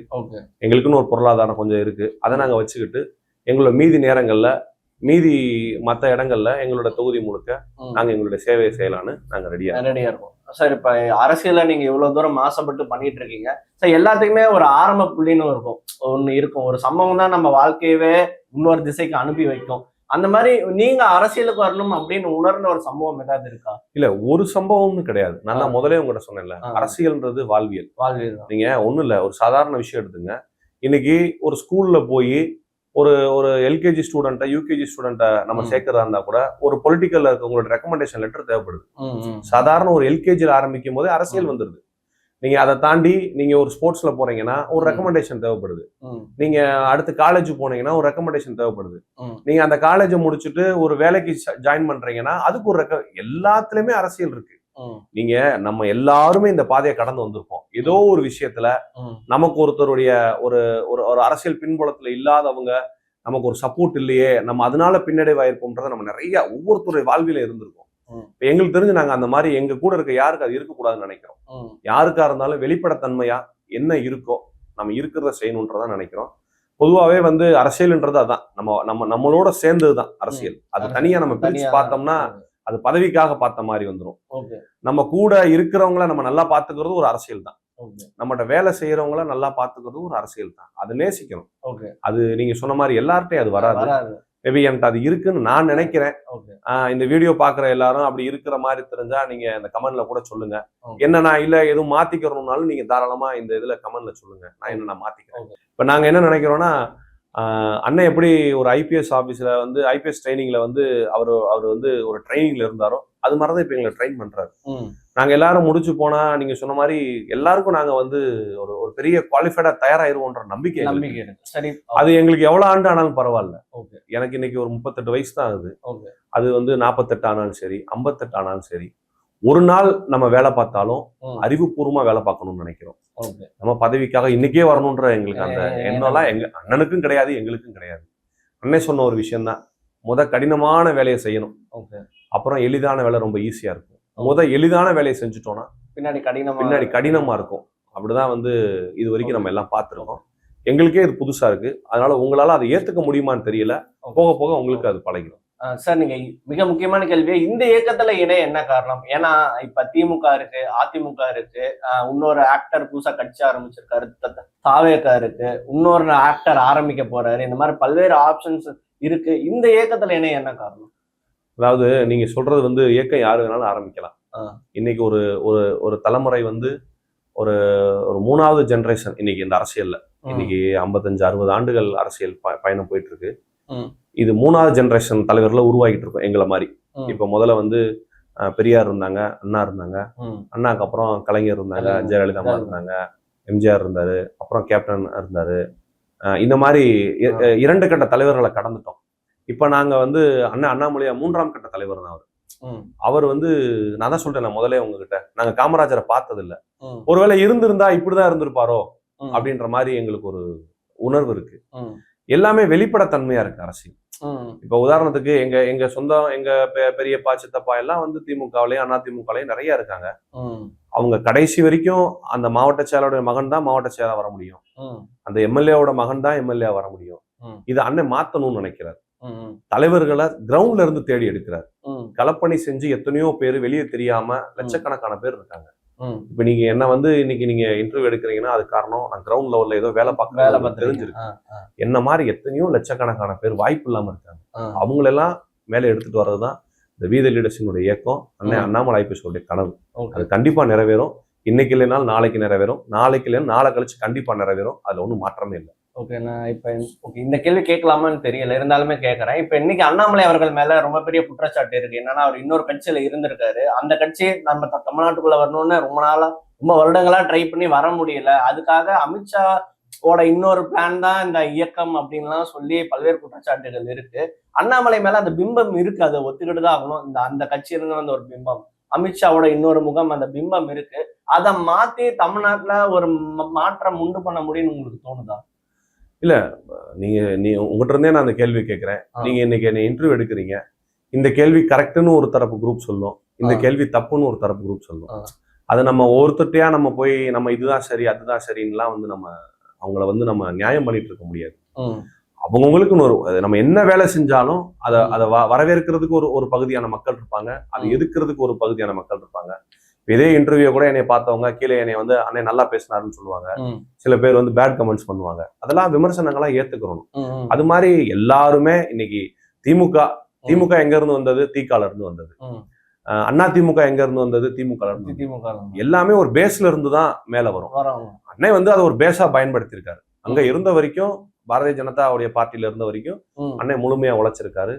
எங்களுக்குன்னு ஒரு பொருளாதாரம் கொஞ்சம் இருக்கு, அதை நாங்க வச்சுக்கிட்டு எங்களோட மீதி நேரங்கள்ல மீதி மற்ற இடங்கள்ல எங்களோட தொகுதி முழுக்க ம். நாங்க எங்களுடைய சேவையை செய்யலான்னு நாங்க ரெடியா ரெடியா இருக்கும் சார். இப்ப அரசியல்ல நீங்க இவ்வளவு தூரம் மாசப்பட்டு பண்ணிட்டு இருக்கீங்க சார். எல்லாத்துக்குமே ஒரு ஆரம்ப புள்ளின்னு இருக்கும், ஒண்ணு இருக்கும். ஒரு சம்பவம் தான் நம்ம வாழ்க்கையவே இன்னொரு திசைக்கு அனுப்பி வைக்கும். அந்த மாதிரி நீங்க அரசியலுக்கு வரணும் அப்படின்னு உணர்ந்த ஒரு சம்பவம் ஏதாவது இருக்கா? இல்ல, ஒரு சம்பவம்னு கிடையாது. நான் தான் முதலே உங்ககிட்ட சொன்னேன்ல, ஆ. அரசியல்ன்றது வாழ்வியல். வாழ்வியல் தான். நீங்க ஒண்ணும் இல்ல, ஒரு சாதாரண விஷயம் எடுத்துங்க. இன்னைக்கு ஒரு ஸ்கூல்ல போய் ஒரு ஒரு எல்கேஜி ஸ்டூடெண்ட்டை யூகேஜி ஸ்டூடெண்ட்டை நம்ம சேர்க்கறதா இருந்தா கூட ஒரு பொலிட்டிக்கல்ல உங்களோட ரெக்கமெண்டேஷன் லெட்டர் தேவைப்படுது. சாதாரண ஒரு எல்கேஜியில் ஆரம்பிக்கும் போதே அரசியல் வந்துருது. நீங்க அதை தாண்டி நீங்க ஒரு ஸ்போர்ட்ஸ்ல போறீங்கன்னா ஒரு ரெக்கமெண்டேஷன் தேவைப்படுது. நீங்க அடுத்து காலேஜ் போனீங்கன்னா ஒரு ரெக்கமெண்டேஷன் தேவைப்படுது. நீங்க அந்த காலேஜை முடிச்சுட்டு ஒரு வேலைக்கு ஜாயின் பண்றீங்கன்னா அதுக்கு ஒரு எல்லாத்துலயுமே அரசியல் இருக்கு. நீங்க நம்ம எல்லாருமே இந்த பாதையை கடந்து வந்திருப்போம். ஏதோ ஒரு விஷயத்துல நமக்கு ஒருத்தருடைய ஒரு ஒரு அரசியல் பின்புலத்துல இல்லாதவங்க, நமக்கு ஒரு சப்போர்ட் இல்லையே, நம்ம அதனால பின்னடைவாயிருப்போம்ன்றத நம்ம நிறைய ஒவ்வொருத்தருடைய வாழ்வில இருந்திருக்கோம். இப்ப எங்களுக்கு தெரிஞ்சு நாங்க அந்த மாதிரி எங்க கூட இருக்க யாருக்கு அது இருக்கக்கூடாதுன்னு நினைக்கிறோம். யாருக்கா இருந்தாலும் வெளிப்படைத்தன்மையா என்ன இருக்கோ நம்ம இருக்கிறத செய்யணும்ன்றதான் நினைக்கிறோம். பொதுவாவே அரசியல்ன்றது அதான், நம்மளோட சேர்ந்ததுதான் அரசியல். அது தனியா நம்ம பிரிச்சு பார்த்தோம்னா அது பதவிக்காக பார்த்த மாதிரி வந்துடும். நம்ம கூட இருக்கிறவங்கள நம்ம நல்லா பாத்துக்கிறது ஒரு அரசியல் தான். நம்மகிட்ட வேலை செய்யறவங்கள நல்லா பாத்துக்கிறது ஒரு அரசியல் தான். அது நேசிக்கணும். அது நீங்க சொன்ன மாதிரி எல்லார்ட்டையும் அது வராது. மேபி என்கிட்ட அது இருக்குன்னு நான் நினைக்கிறேன். இந்த வீடியோ பாக்குற எல்லாரும் அப்படி இருக்கிற மாதிரி தெரிஞ்சா நீங்க இந்த கமெண்ட்ல கூட சொல்லுங்க. என்ன நான் இல்ல எதுவும் மாத்திக்கிறோம்னாலும் நீங்க தாராளமா இந்த இதுல கமெண்ட்ல சொல்லுங்க, நான் என்ன நான் மாத்திக்கிறேன். இப்ப நாங்க என்ன நினைக்கிறோம்னா, அண்ணன் எப்படி ஒரு ஐபிஎஸ் ஆபீஸ்ல ஐபிஎஸ் ட்ரைனிங்ல அவர் ஒரு ட்ரைனிங்ல இருந்தாரோ அது மாதிரிதான் இப்ப எங்களை ட்ரெயின் பண்றாரு. நாங்க எல்லாரும் முடிச்சு போனா நீங்க சொன்ன மாதிரி எல்லாருக்கும் நாங்க ஒரு பெரிய குவாலிஃபைடா தயாராயிருவோன்ற நம்பிக்கை. சரி, அது எங்களுக்கு எவ்வளவு ஆண்டு ஆனாலும் பரவாயில்ல. எனக்கு இன்னைக்கு ஒரு 38 வயசு தான் ஆகுது. அது 48 ஆனாலும் சரி, 58 ஆனாலும் சரி, ஒரு நாள் நம்ம வேலை பார்த்தாலும் அறிவுபூர்வமா வேலை பார்க்கணும்னு நினைக்கிறோம். நம்ம பதவிக்காக இன்னைக்கே வரணும்ன்ற எங்களுக்கு அந்த எண்ணம்லாம் எங்க அண்ணனுக்கும் கிடையாது, எங்களுக்கும் கிடையாது. அண்ணன் சொன்ன ஒரு விஷயம் தான், கடினமான வேலையை செய்யணும், அப்புறம் எளிதான வேலை ரொம்ப ஈஸியா இருக்கும். எளிதான வேலையை செஞ்சுட்டோம்னா பின்னாடி கடினமா இருக்கும். அப்படிதான் இது வரைக்கும் நம்ம எல்லாம் பார்த்துருக்கோம். எங்களுக்கே இது புதுசா இருக்கு. அதனால உங்களால அதை ஏத்துக்க முடியுமான்னு தெரியல. போக போக உங்களுக்கு அது பழகிடும். சார், நீங்க மிக முக்கியமான கேள்வி, இந்த இயக்கத்துல இணைய என்ன காரணம்? ஏன்னா இப்ப திமுக இருக்கு, அதிமுக இருக்கு, இன்னொரு ஆக்டர் புதுசா கட்சி ஆரம்பிச்சிருக்காரு, தாவேகா இருக்கு, இன்னொரு ஆக்டர் ஆரம்பிக்க போறாரு. இந்த மாதிரி பல்வேறு ஆப்ஷன்ஸ் இருக்கு. இந்த இயக்கத்துல இணைய என்ன காரணம்? அதாவது நீங்க சொல்றது இயக்கம் யாரு வேணாலும் ஆரம்பிக்கலாம். இன்னைக்கு ஒரு ஒரு தலைமுறை ஒரு ஒரு 3வது ஜெனரேஷன் இன்னைக்கு இந்த அரசியல்ல. இன்னைக்கு 55-60 ஆண்டுகள் அரசியல் பயணம் போயிட்டு இருக்கு. இது 3வது ஜெனரேஷன் தலைவர்ல உருவாகிட்டு இருக்கும் எங்களை மாதிரி. இப்ப முதல்ல பெரியார் இருந்தாங்க, அண்ணா இருந்தாங்க, அண்ணாக்கு அப்புறம் கலைஞர் இருந்தாங்க, ஜெயலலிதா இருந்தாங்க, எம்ஜிஆர் இருந்தாரு, அப்புறம் கேப்டன் இருந்தாரு. இந்த மாதிரி 2 கட்ட தலைவர்களை கடந்துட்டோம். இப்ப நாங்க அண்ணாமலையா 3ஆம் கட்ட தலைவர் தான். அவர் நான் தான் சொல்றேன் முதலே உங்ககிட்ட, நாங்க காமராஜரை பார்த்தது இல்ல. ஒருவேளை இருந்திருந்தா இப்படிதான் இருந்திருப்பாரோ அப்படின்ற மாதிரி எங்களுக்கு ஒரு உணர்வு இருக்கு. எல்லாமே வெளிப்படைத்தன்மையா இருக்கு அரசியல். இப்ப உதாரணத்துக்கு எங்க சொந்தம், எங்க பெரியப்பா சித்தப்பா எல்லாம் திமுகவிலையும் அதிமுகலையும் நிறைய இருக்காங்க. அவங்க கடைசி வரைக்கும் அந்த மாவட்ட செயலருடைய மகன் தான் மாவட்ட செயலா வர முடியும், அந்த எம்எல்ஏவோட மகன் தான் எம்எல்ஏ வர முடியும். இது அண்ணன் மாத்தணும்னு நினைக்கிறார். தலைவர்களை கிரவுண்ட்ல இருந்து தேடி எடுக்கிறார். களப்பணி செஞ்சு எத்தனையோ பேர் வெளியே தெரியாம லட்சக்கணக்கான பேர் இருக்காங்க. இப்ப நீங்க என்ன இன்னைக்கு நீங்க இன்டர்வியூ எடுக்கிறீங்கன்னா அது காரணம் நான் கிரவுண்ட் லெவல்ல ஏதோ வேலை பார்க்க தெரிஞ்சிருக்கு. என்ன மாதிரி எத்தனையோ லட்சக்கணக்கான பேர் வாய்ப்பு இல்லாம இருக்காங்க. அவங்களெல்லாம் மேலே எடுத்துட்டு வர்றதுதான் இந்த வீத லீடர்ஸினுடைய இயக்கம். அண்ணாமலை ஐபிஎஸ் கனவு. அது கண்டிப்பா நிறைவேறும். இன்னைக்கு இல்லைனாலும் நாளைக்கு நிறைவேறும், நாளைக்கு இல்லைன்னா நாளை கழிச்சு கண்டிப்பா நிறைவேறும். அதுல ஒன்றும் மாற்றமே இல்லை. நான் இப்ப இந்த கேள்வி கேட்கலாமான்னு தெரியல, இருந்தாலுமே கேட்கறேன். இப்ப இன்னைக்கு அண்ணாமலை அவர்கள் மேல ரொம்ப பெரிய குற்றச்சாட்டு இருக்கு. என்னன்னா, அவர் இன்னொரு கட்சியில இருந்திருக்காரு. அந்த கட்சி நம்ம தமிழ்நாட்டுக்குள்ள வரணும்னு ரொம்ப வருடங்களா ட்ரை பண்ணி வர முடியல. அதுக்காக அமித்ஷாவோட இன்னொரு பிளான் தான் இந்த இயக்கம் அப்படின்லாம் சொல்லி பல்வேறு குற்றச்சாட்டுகள் இருக்கு. அண்ணாமலை மேல அந்த பிம்பம் இருக்கு, அதை ஒத்துக்கிட்டு தான் ஆகணும். அந்த கட்சியிலிருந்து ஒரு பிம்பம், அமித்ஷாவோட இன்னொரு முகம், அந்த பிம்பம் இருக்கு. அதை மாத்தி தமிழ்நாட்டுல ஒரு மாற்றம் உண்டு பண்ண முடியும்னு உங்களுக்கு தோணுதா? இல்ல, நீ உங்ககிட்ட இருந்தே நான் அந்த கேள்வி கேட்கிறேன். நீங்க இன்னைக்கு என்ன இன்டர்வியூ எடுக்கிறீங்க. இந்த கேள்வி கரெக்ட்னு ஒரு தரப்பு குரூப் சொல்லும், இந்த கேள்வி தப்புன்னு ஒரு தரப்பு குரூப் சொல்லும். அது நம்ம ஒருத்தட்டையா நம்ம போய் நம்ம இதுதான் சரி அதுதான் சரின்னுலாம் நம்ம அவங்கள நம்ம நியாயம் பண்ணிட்டு இருக்க முடியாது. அவங்கவுங்களுக்குன்னு அது நம்ம என்ன வேலை செஞ்சாலும் அதை வரவேற்கிறதுக்கு ஒரு பகுதியான மக்கள் இருப்பாங்க, அதை எதிர்க்கிறதுக்கு ஒரு பகுதியான மக்கள் இருப்பாங்க. இதே இன்டர்வியூ கூட என்னை பார்த்தவங்க கீழே என்னை வந்து அண்ணே நல்லா பேசினாருன்னு சொல்லுவாங்க, சில பேர் வந்து பேட் கமெண்ட்ஸ் பண்ணுவாங்க. அதெல்லாம் விமர்சனங்களா ஏத்துக்கிறோம். அது மாதிரி எல்லாருமே இன்னைக்கு திமுக எங்க இருந்து வந்தது? திகால இருந்து வந்தது. அண்ணா திமுக எங்க இருந்து வந்தது? திமுக எல்லாமே ஒரு பேஸ்ல இருந்து தான் மேல வரும். அண்ணே வந்து அதை ஒரு பேஸா பயன்படுத்தி இருக்காரு. அங்க இருந்த வரைக்கும் பாரதிய ஜனதாவுடைய பார்ட்டியில இருந்த வரைக்கும் அண்ணே முழுமையா உழைச்சிருக்காரு,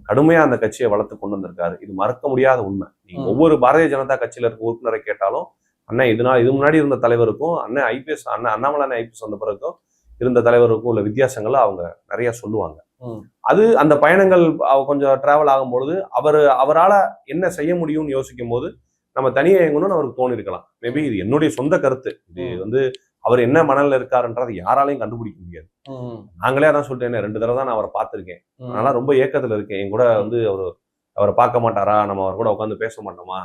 கடுமையா அந்த கட்சியை வளர்த்து கொண்டு வந்திருக்காரு. இது மறக்க முடியாத உண்மை. நீங்க ஒவ்வொரு பாரதிய ஜனதா கட்சியில இருக்க உறுப்பினரை கேட்டாலும் அண்ணே இது முன்னாடி இருந்த தலைவருக்கும் அண்ணன் ஐபிஎஸ் அண்ணாமலை ஐபிஎஸ் வந்த பிறகும் இருந்த தலைவருக்கும் உள்ள வித்தியாசங்களை அவங்க நிறைய சொல்லுவாங்க. அது அந்த பயணங்கள் கொஞ்சம் டிராவல் ஆகும்பொழுது அவரால என்ன செய்ய முடியும்னு யோசிக்கும் போது நம்ம தனியாக இயங்கணும்னு அவருக்கு தோணி இருக்கலாம். மேபி இது என்னுடைய சொந்த கருத்து. இது வந்து அவர் என்ன மனநில இருக்காருன்றது யாராலையும் கண்டுபிடிக்க முடியாது. நாங்களே அதான் சொல்லிட்டேன், 2 தடவை தான் நான் அவரை பார்த்திருக்கேன். அதனால ரொம்ப ஏக்கத்துல இருக்கேன். என் கூட வந்து அவரை பார்க்க மாட்டாரா, நம்ம அவர் கூட உட்காந்து பேச மாட்டோமா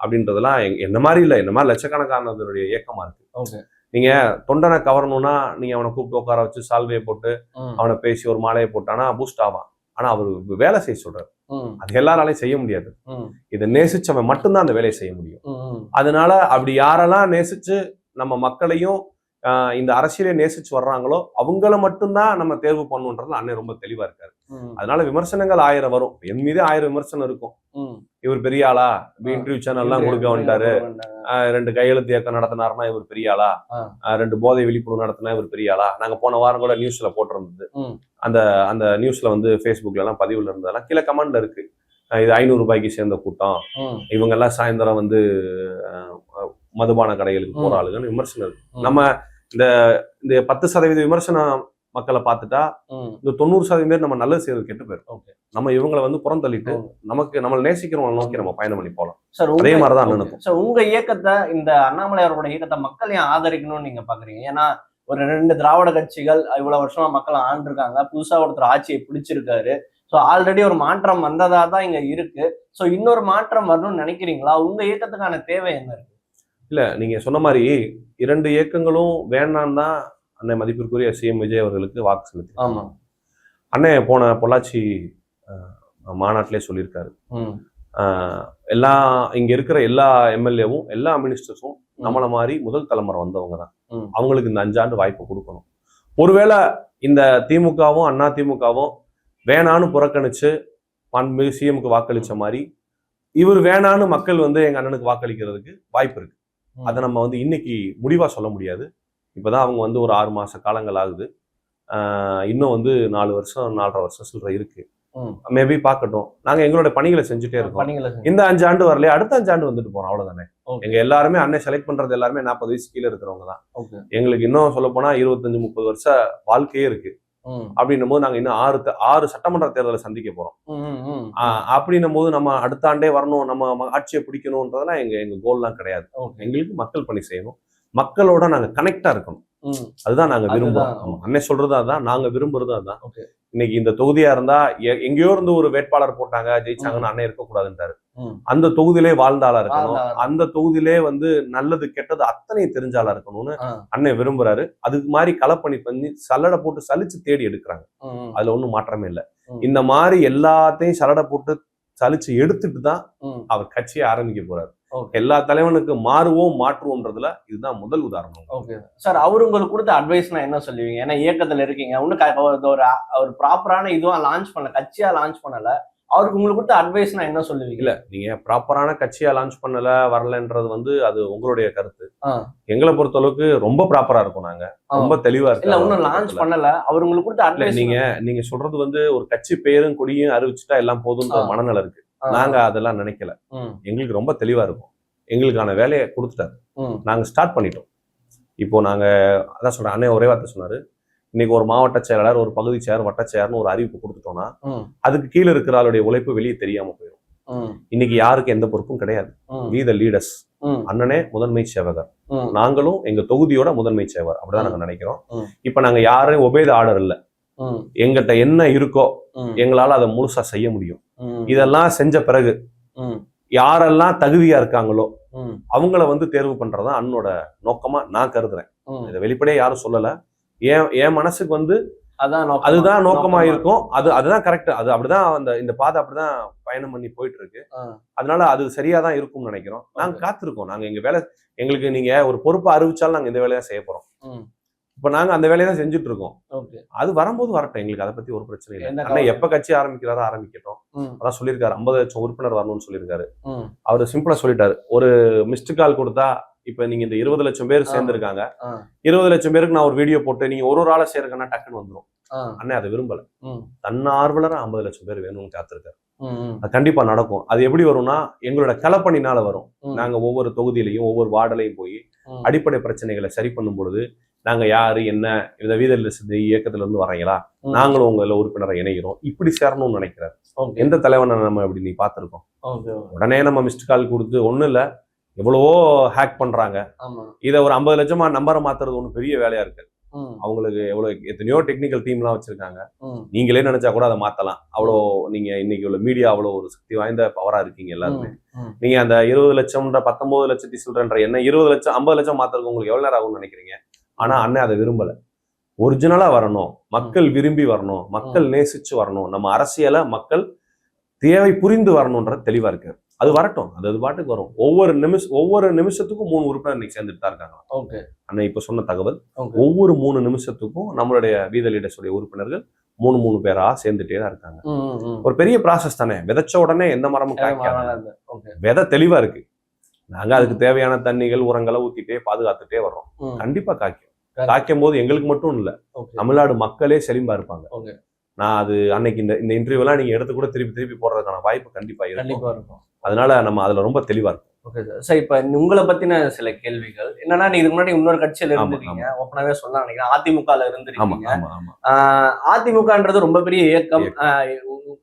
அப்படின்றதெல்லாம் என்ன மாதிரி இல்லை, என்ன மாதிரி லட்சக்கணக்கானவருடைய ஏக்கமா இருக்கு. நீங்க தொண்டனை கவரணும்னா நீங்க அவனை கூப்பிட்டு உட்கார வச்சு சால்வையை போட்டு அவனை பேசி ஒரு மாலையை போட்டானா பூஸ்ட் ஆவான். ஆனா அவர் வேலை செய்ய சொல்றாரு, அது எல்லாராலையும் செய்ய முடியாது. இதை நேசிச்சவன் மட்டும்தான் அந்த வேலையை செய்ய முடியும். அதனால அப்படி யாரெல்லாம் நேசிச்சு நம்ம மக்களையும் இந்த அரசியலை நேசிச்சு வர்றாங்களோ அவங்கள மட்டும்தான் நம்ம தேர்வு பண்ணுன்றதுல அண்ணன் ரொம்ப தெளிவா இருக்காரு. அதனால விமர்சனங்கள் 1000 வரும். என் மீது 1000 விமர்சனம் இருக்கும். இவர் பெரிய ஆளா, இன்டர்வியூ சேனல் எல்லாம் கொடுக்க வந்துட்டாரு, 2 கையெழுத்து இயக்கம் நடத்தினாருன்னா இவர் பெரிய ஆளா, 2 போதை விழிப்புணர்வு நடத்தினா இவர் பெரிய ஆளா. நாங்க போன வாரம் கூட நியூஸ்ல போட்டிருந்தது. அந்த நியூஸ்ல வந்து ஃபேஸ்புக்ல எல்லாம் பதிவுல இருந்ததெல்லாம் கீழே கமெண்ட்ல இருக்கு, இது 500 ரூபாய்க்கு சேர்ந்த கூட்டம், இவங்க எல்லாம் சாயந்தரம் வந்து மதுபான கடைகளுக்கு போற ஆளுங்கன்னு விமர்சனம் இருக்கு. நம்ம இந்த 10% விமர்சனம் மக்களை பார்த்துட்டா இந்த 90% பேர் நம்ம நல்லது செய்யறது கெட்டு போயிடும். நம்ம இவங்களை வந்து புறந்தள்ளிட்டு நம்மளை நேசிக்கிறவங்களை நோக்கி நம்ம பயணம் பண்ணி போகலாம். அதே மாதிரிதான் நினைப்போம். சார், உங்க இயக்கத்தை, இந்த அண்ணாமலை அவரோட இயக்கத்தை மக்கள் ஏன் ஆதரிக்கணும்னு நீங்க பாக்குறீங்க? ஏன்னா ஒரு 2 திராவிட கட்சிகள் இவ்வளவு வருஷமா மக்கள் ஆண்டிருக்காங்க, புதுசா ஒருத்தர் ஆட்சியை பிடிச்சிருக்காரு. ஸோ ஆல்ரெடி ஒரு மாற்றம் வந்ததா தான் இங்க இருக்கு. ஸோ இன்னொரு மாற்றம் வரணும்னு நினைக்கிறீங்களா? உங்க இயக்கத்துக்கான தேவை என்ன இருக்கு? இல்ல, நீங்க சொன்ன மாதிரி 2 இயக்கங்களும் வேணான்னு தான் அண்ணன் மதிப்பிற்குரிய சிஎம் விஜய் அவர்களுக்கு வாக்கு செலுத்தி. ஆமா, அண்ணன் போன பொள்ளாச்சி மாநாட்டிலே சொல்லியிருக்காரு, இங்க இருக்கிற எல்லா எம்எல்ஏவும் எல்லா மினிஸ்டர்ஸும் நம்மள மாதிரி முதல் தலைமுறை வந்தவங்க தான், அவங்களுக்கு இந்த 5 ஆண்டு வாய்ப்பு கொடுக்கணும். ஒருவேளை இந்த திமுகவும் அண்ணா திமுகவும் வேணான்னு புறக்கணிச்சு மாண்புமிகு சிஎம்க்கு வாக்களிச்ச மாதிரி இவர் வேணான்னு மக்கள் வந்து எங்க அண்ணனுக்கு வாக்களிக்கிறதுக்கு வாய்ப்பு இருக்கு. அதை நம்ம வந்து இன்னைக்கு முடிவா சொல்ல முடியாது. இப்பதான் அவங்க வந்து ஒரு 6 மாச காலங்கள் ஆகுது. இன்னும் வந்து 4 வருஷம் 4.5 வருஷம் சில்லற இருக்கு. மேபி பார்க்கட்டும். நாங்க எங்களோட பணிகளை செஞ்சுட்டே இருக்கோம். இந்த 5 ஆண்டு வரலையே, அடுத்த 5 ஆண்டு வந்துட்டு போறோம், அவ்வளவுதானே. எங்க எல்லாருமே அண்ணன் செலக்ட் பண்றது எல்லாருமே 40 வயசு கீழே இருக்கிறவங்க தான். எங்களுக்கு இன்னும் சொல்ல போனா 25-30 வருஷ வாழ்க்கையே இருக்கு. அப்படின்னும் போது நாங்க இன்னும் 6 சட்டமன்ற தேர்தலை சந்திக்க போறோம். அப்படின்னும் போது நம்ம அடுத்த ஆண்டே வரணும், நம்ம ஆட்சியை பிடிக்கணும்ன்றதெல்லாம் எங்க கோல்லாம் கிடையாது. எங்களுக்கு மக்கள் பணி செய்யணும், மக்களோட நாங்க கனெக்டா இருக்கணும். அதுதான் நாங்க விரும்புறோம். அண்ணன் சொல்றது அதான், நாங்க விரும்புறது அதான். இன்னைக்கு இந்த தொகுதியா இருந்தா எங்கேயோ இருந்து ஒரு வேட்பாளர் போட்டாங்க ஜெயிச்சாங்கன்னு அண்ணன் இருக்கக்கூடாதுன்றாரு. அந்த தொகுதியிலே வாழ்ந்தாளா இருக்கணும், அந்த தொகுதியிலே வந்து நல்லது கெட்டது அத்தனை தெரிஞ்சாலா இருக்கணும்னு அண்ணன் விரும்புறாரு. அதுக்கு மாதிரி களப்பணி பண்ணி சல்லடை போட்டு சலிச்சு தேடி எடுக்கிறாங்க. அதுல ஒண்ணும் மாற்றமே இல்லை. இந்த மாதிரி எல்லாத்தையும் சல்லடை போட்டு சலிச்சு எடுத்துட்டு தான் அவர் கட்சியை ஆரம்பிக்க போறாரு. எல்லா தலைவனுக்கு மாற்றுவோம்ன்றதுல இதுதான் முதல் உதாரணம். ஓகே சார், அவரு உங்களுக்கு கொடுத்த அட்வைஸ்னா என்ன சொல்லுவீங்க? ஏன்னா இயக்கத்துல இருக்கீங்க, ஒன்னும் ஒரு ப்ராப்பரான இதுவா லான்ச் பண்ணல, கட்சியா லான்ச் பண்ணல, அவருக்கு உங்களுக்கு கொடுத்த அட்வைஸ்னா என்ன சொல்லுவீங்க? இல்ல, நீங்க ப்ராப்பரான கட்சியா லான்ச் பண்ணல வரலன்றது வந்து அது உங்களுடைய கருத்து. எங்களை பொறுத்த அளவுக்கு ரொம்ப ப்ராப்பரா இருக்கும், நாங்க ரொம்ப தெளிவா இருக்கு. இல்ல, ஒன்னும் லான்ச் பண்ணல, அவர் உங்களுக்கு கொடுத்த அட்வைஸ். நீங்க சொல்றது வந்து ஒரு கட்சி பேரும் கொடியும் அறிவிச்சுட்டா எல்லாம் போதும்ன்ற மனநிலை இருக்கு. நாங்க அதெல்லாம் நினைக்கல. எங்களுக்கு ரொம்ப தெளிவா இருக்கும். எங்களுக்கான வேலையை கொடுத்துட்டாரு, நாங்க ஸ்டார்ட் பண்ணிட்டோம். இப்போ நாங்க அதான் சொல்றேன், அண்ணன் ஒரே வார்த்தை சொன்னாரு, இன்னைக்கு ஒரு மாவட்ட செயலாளர், ஒரு பகுதி செயலர், வட்ட செயலர்னு ஒரு அறிவிப்பு கொடுத்துட்டோம்னா அதுக்கு கீழே இருக்கிற ஆளுடைய உழைப்பு வெளியே தெரியாம போயிடும். இன்னைக்கு யாருக்கு எந்த பொறுப்பும் கிடையாது. We the leaders. அண்ணனே முதன்மை சேவகர், நாங்களும் எங்க தொகுதியோட முதன்மை சேவகர், அப்படிதான் நாங்க நினைக்கிறோம். இப்ப நாங்க யாரையும் ஒபே த ஆர்டர் இல்ல, எங்கிட்ட என்ன இருக்கோ எங்களால அதை முழுசா செய்ய முடியும். இதெல்லாம் செஞ்ச பிறகு யாரெல்லாம் தகுதியா இருக்காங்களோ அவங்கள வந்து தேர்வு பண்றதா அண்ணனோட நோக்கமா நான் கருதுறேன். இதை வெளிப்படையா யாரும் சொல்லல. என் மனசுக்கு வந்து அதுதான் நோக்கமா இருக்கும். அதுதான் கரெக்ட். அது அப்படிதான் இந்த பாதை அப்படிதான் பயணம் பண்ணி போயிட்டு இருக்கு. அதனால அது சரியாதான் இருக்கும்னு நினைக்கிறோம். நாங்க காத்திருக்கோம். நாங்க எங்க வேலை, எங்களுக்கு நீங்க ஒரு பொறுப்பை அறிவிச்சாலும் நாங்க இந்த வேலையை செய்ய போறோம். இப்ப நாங்க அந்த வேலையை தான் செஞ்சுட்டு இருக்கோம். அது வரும்போது வரட்டும், எங்களுக்கு அதை பத்தி ஒரு பிரச்சனை இல்லை. ஆனா எப்ப கட்சி ஆரம்பிக்கிறாரோ ஆரம்பிக்கட்டும். அதான் சொல்லியிருக்காரு 50 லட்சம் உறுப்பினர் வரணும்னு சொல்லியிருக்காரு. அவரு சிம்பிளா சொல்லிட்டாரு, ஒரு மிஸ்டு கால் கொடுத்தா இப்ப நீங்க இந்த 20 லட்சம் பேர் சேர்ந்திருக்காங்க, 20 லட்சம் பேருக்கு நான் ஒரு வீடியோ போட்டு நீங்க ஒரு ஆளை சேருங்கன்னா டக்குன்னு வந்துடும். அண்ணே அதை விரும்பல. தன்னார்வலரா 50 லட்சம் பேர் வேணும்னு காத்திருக்காரு. அது கண்டிப்பா நடக்கும். அது எப்படி வரும்னா எங்களோட களப்பணினால வரும். நாங்க ஒவ்வொரு தொகுதியிலையும் ஒவ்வொரு வார்டிலையும் போய் அடிப்படை பிரச்சனைகளை சரி பண்ணும் பொழுது நாங்க யாரு என்ன இந்த வீதல் இயக்கத்துல இருந்து வர்றீங்களா, நாங்களும் உங்களை உறுப்பினரை இணைகிறோம், இப்படி சேரணும்னு நினைக்கிறாரு. எந்த தலைவனை நம்ம அப்படி நீ பாத்திருக்கோம்? உடனே நம்ம மிஸ்டு கால் கொடுத்து ஒண்ணும் இல்ல, எவ்வளவோ ஹேக் பண்றாங்க, இதை ஒரு 50 லட்சமா நம்பரை மாத்துறது ஒண்ணு பெரிய வேலையா இருக்கு. அவங்களுக்கு எத்தனையோ டெக்னிக்கல் டீம் எல்லாம் வச்சிருக்காங்க. நீங்களே நினைச்சா கூட அதை மாத்தலாம். அவ்வளோ நீங்க இன்னைக்கு உள்ள மீடியா அவ்வளோ ஒரு சக்தி வாய்ந்த பவரா இருக்கீங்க எல்லாருமே. நீங்க அந்த 20 லட்சம்ன்ற 19 லட்சத்தி சில்றன்ற என்ன 20 லட்சம் 50 லட்சம் மாத்துறதுக்கு உங்களுக்கு எவ்வளவு நேரம் ஆகும்னு நினைக்கிறீங்க? ஆனா அண்ணன் அதை விரும்பல. ஒரிஜினலா வரணும், மக்கள் விரும்பி வரணும், மக்கள் நேசிச்சு வரணும், நம்ம அரசியலை மக்கள் தேவை புரிந்து வரணும்ன்றது தெளிவா இருக்கு. அது வரட்டும், அது பாட்டுக்கு வரும். ஒவ்வொரு நிமிஷத்துக்கும் 3 உறுப்பினர் இன்னைக்கு சேர்ந்துட்டு தான் இருக்காங்க. அண்ணன் இப்ப சொன்ன தகவல், ஒவ்வொரு 3 நிமிஷத்துக்கும் நம்மளுடைய வீத லீடர்ஸுடைய உறுப்பினர்கள் 3 பேரா சேர்ந்துட்டே தான் இருக்காங்க. ஒரு பெரிய ப்ராசஸ் தானே. விதைச்ச உடனே எந்த மரமும் காய்க்காது. விதை தெளிவா இருக்கு. நாங்க அதுக்கு தேவையான தண்ணிகள் உரங்களை ஊத்திட்டே பாதுகாத்துட்டே வர்றோம். கண்டிப்பா காய்க்கும் போது எங்களுக்கு மட்டும் இல்ல, தமிழ்நாடு மக்களே செழிம்பா இருப்பாங்க. நான் அது அன்னைக்கு இந்த இன்டர்வியூ எல்லாம் நீங்க எடுத்து கூட திருப்பி போடுறதுக்கான வாய்ப்பு கண்டிப்பா இருக்கும். அதனால நம்ம அதுல ரொம்ப தெளிவா இருக்கும். Okay sir. இப்ப உங்களை பத்தின சில கேள்விகள் என்னன்னா, நீ இதுக்கு முன்னாடி இன்னொரு கட்சியில இருந்திருக்கீங்க, ஓப்பனாவே சொல்லலாம் நினைக்கிறேன், அதிமுகல இருந்திருக்கீங்க. அதிமுகன்றது ரொம்ப பெரிய இயக்கம்.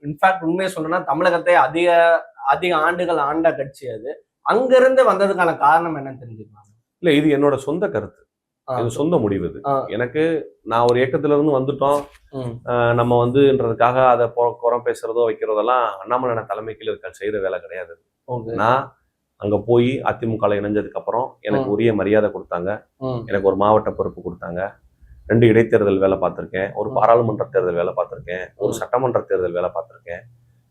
இன்ஃபேக்ட் உண்மையை சொல்லணும்னா தமிழகத்தை அதிக ஆண்டுகள் ஆண்ட கட்சி அது. அங்க இருந்து வந்ததுக்கான காரணம் என்னன்னு தெரிஞ்சுக்கலாம்? இல்ல, இது என்னோட சொந்த கருத்து, இது சொந்த முடிவு. இது எனக்கு, நான் ஒரு இயக்கத்துல இருந்து வந்துட்டோம் நம்ம வந்துன்றதுக்காக அதை குறம் பேசுறதோ வைக்கிறதெல்லாம் அண்ணாமலை தலைமைக்கு செய்யற வேலை கிடையாது. நான் அங்க போய் அதிமுக இணைஞ்சதுக்கு அப்புறம் எனக்கு உரிய மரியாதை கொடுத்தாங்க. எனக்கு ஒரு மாவட்ட பொறுப்பு கொடுத்தாங்க. 2 இடைத்தேர்தல் வேலை பார்த்திருக்கேன், ஒரு பாராளுமன்ற தேர்தல் வேலை பார்த்திருக்கேன், ஒரு சட்டமன்ற தேர்தல் வேலை பார்த்திருக்கேன்.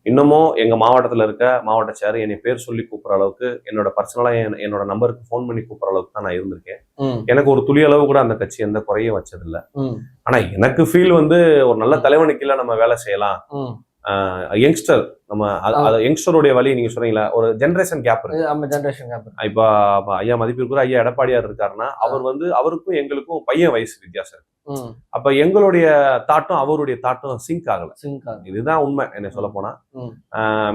இன்னமும் எங்க மாவட்டத்துல இருக்க மாவட்ட சேர் என்னை பேர் சொல்லி கூப்பிடுற அளவுக்கு, என்னோட பர்சனலா என்னோட நம்பருக்கு போன் பண்ணி கூப்பிடுற அளவுக்கு தான் நான் இருந்திருக்கேன். எனக்கு ஒரு துளி அளவு கூட அந்த கட்சி எந்த குறையும் வச்சதில்லை. ஆனா எனக்கு ஃபீல் ஒரு நல்ல தலைவனுக்கு இல்ல நம்ம வேலை செய்யலாம். யங்ஸ்டர், நம்ம யங்ஸ்டருடைய வழி நீங்க சொல்றீங்களா, ஒரு ஜெனரேஷன் கேப் இருக்கு. இப்ப ஐயா மதிப்பிற்குரிய ஐயா எடப்பாடியார் இருக்காருன்னா, அவருக்கும் எங்களுக்கும் பையன் வயசு வித்தியாசம் இருக்கு. அப்ப எங்களுடைய தாட்டும் அவருடைய தாட்டும் சிங்க் ஆகல. இதுதான் உண்மை. என்ன சொல்ல போனா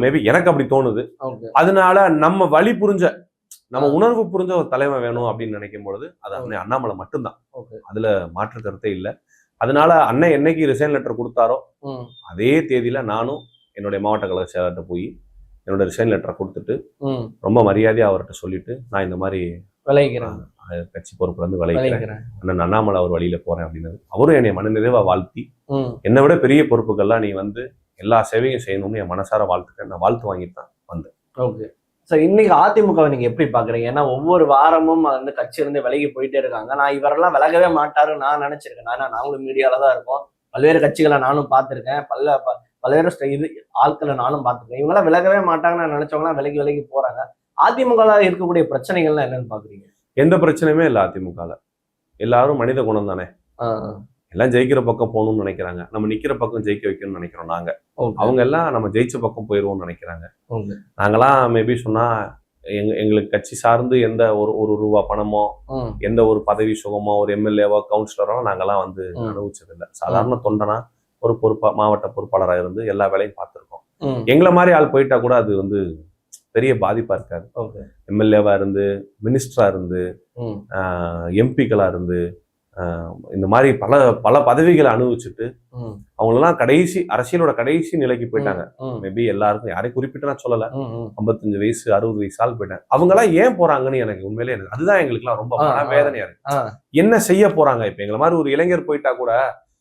மேபி எனக்கு அப்படி தோணுது. அதனால நம்ம வழி புரிஞ்ச, நம்ம உணர்வு புரிஞ்ச ஒரு தலைவன் வேணும் அப்படின்னு நினைக்கும் பொழுது அது அண்ணாமலை மட்டும்தான். அதுல மாற்று கருத்தே இல்லை. அதனால அண்ணன் என்னைக்கு ரிசைன் லெட்டர் கொடுத்தாரோ அதே தேதியில நானும் என்னுடைய மாவட்ட கழக செயலர்கிட்ட போய் என்னோட ரிசைன் லெட்டரை கொடுத்துட்டு ரொம்ப மரியாதையா அவர்கிட்ட சொல்லிட்டு, நான் இந்த மாதிரி கட்சி பொறுப்புல இருந்து விளைவிக்கிறேன், அண்ணன் அண்ணாமலை அவர் வழியில போறேன் அப்படின்னு அவரும் என்னை மனநிறைவா வாழ்த்தி, என்னை விட பெரிய பொறுப்புகள்லாம் நீ எல்லா சேவையும் செய்யணும்னு என் மனசார வாழ்த்துட்டேன். நான் வாழ்த்து வாங்கிட்டு தான் வந்தேன். Okay sir. இன்னைக்கு அதிமுகவை நீங்க எப்படி பாக்குறீங்க? ஏன்னா ஒவ்வொரு வாரமும் கட்சி இருந்து விலகி போயிட்டே இருக்காங்க. நான் இவரெல்லாம் விலகவே மாட்டாருன்னு நான் நினைச்சிருக்கேன். நாங்களும் மீடியால தான் இருக்கோம், பல்வேறு கட்சிகளை நானும் பார்த்திருக்கேன், பல்வேறு ஆட்களை நானும் பார்த்திருக்கேன். இவங்கெல்லாம் விலகவே மாட்டாங்கன்னு நினைச்சவங்களாம் விலகி போறாங்க. அதிமுக இருக்கக்கூடிய பிரச்சனைகள்லாம் என்னன்னு பாக்குறீங்க? எந்த பிரச்சனையுமே இல்லை அதிமுகல. எல்லாரும் மனித குணம் தானே. எல்லாம் ஜெயிக்கிற பக்கம் போகணும்னு நினைக்கிறாங்க. நம்ம நிக்கிற பக்கம் ஜெயிக்க வைக்கணும்னு நினைக்கிறோம் நாங்க. அவங்க எல்லாம் நம்ம ஜெயிச்ச பக்கம் போயிருவோம்னு நினைக்கிறாங்க. நாங்கெல்லாம் மேபி சொன்னா எங்களுக்கு கட்சி சார்ந்து எந்த ஒரு ரூபா பணமோ எந்த ஒரு பதவி சுகமோ ஒரு எம்எல்ஏவோ கவுன்சிலரோ நாங்கெல்லாம் அனுபவிச்சதில்லை. சாதாரண தொண்டனா ஒரு மாவட்ட பொறுப்பாளராக இருந்து எல்லா வேலையும் பார்த்துருக்கோம். எங்களை மாதிரி ஆள் போயிட்டா கூட அது பெரிய பாதிப்பா இருக்காது. எம்எல்ஏவா இருந்து, மினிஸ்டரா இருந்து, எம்பிக்களா இருந்து, இந்த மாதிரி பல பதவிகளை அனுபவிச்சுட்டு அவங்களெல்லாம் அரசியலோட கடைசி நிலைக்கு போயிட்டாங்க. மேபி எல்லாருக்கும், யாரையும் குறிப்பிட்டு நான் சொல்லல, 55 வயசு 60 வயசு ஆள் போயிட்டாங்க. அவங்க எல்லாம் ஏன் போறாங்கன்னு எனக்கு உண்மையிலே அதுதான் எங்களுக்கு எல்லாம் ரொம்ப வேதனையா இருக்கு. என்ன செய்ய போறாங்க? இப்ப எங்களை மாதிரி ஒரு இளைஞர் போயிட்டா கூட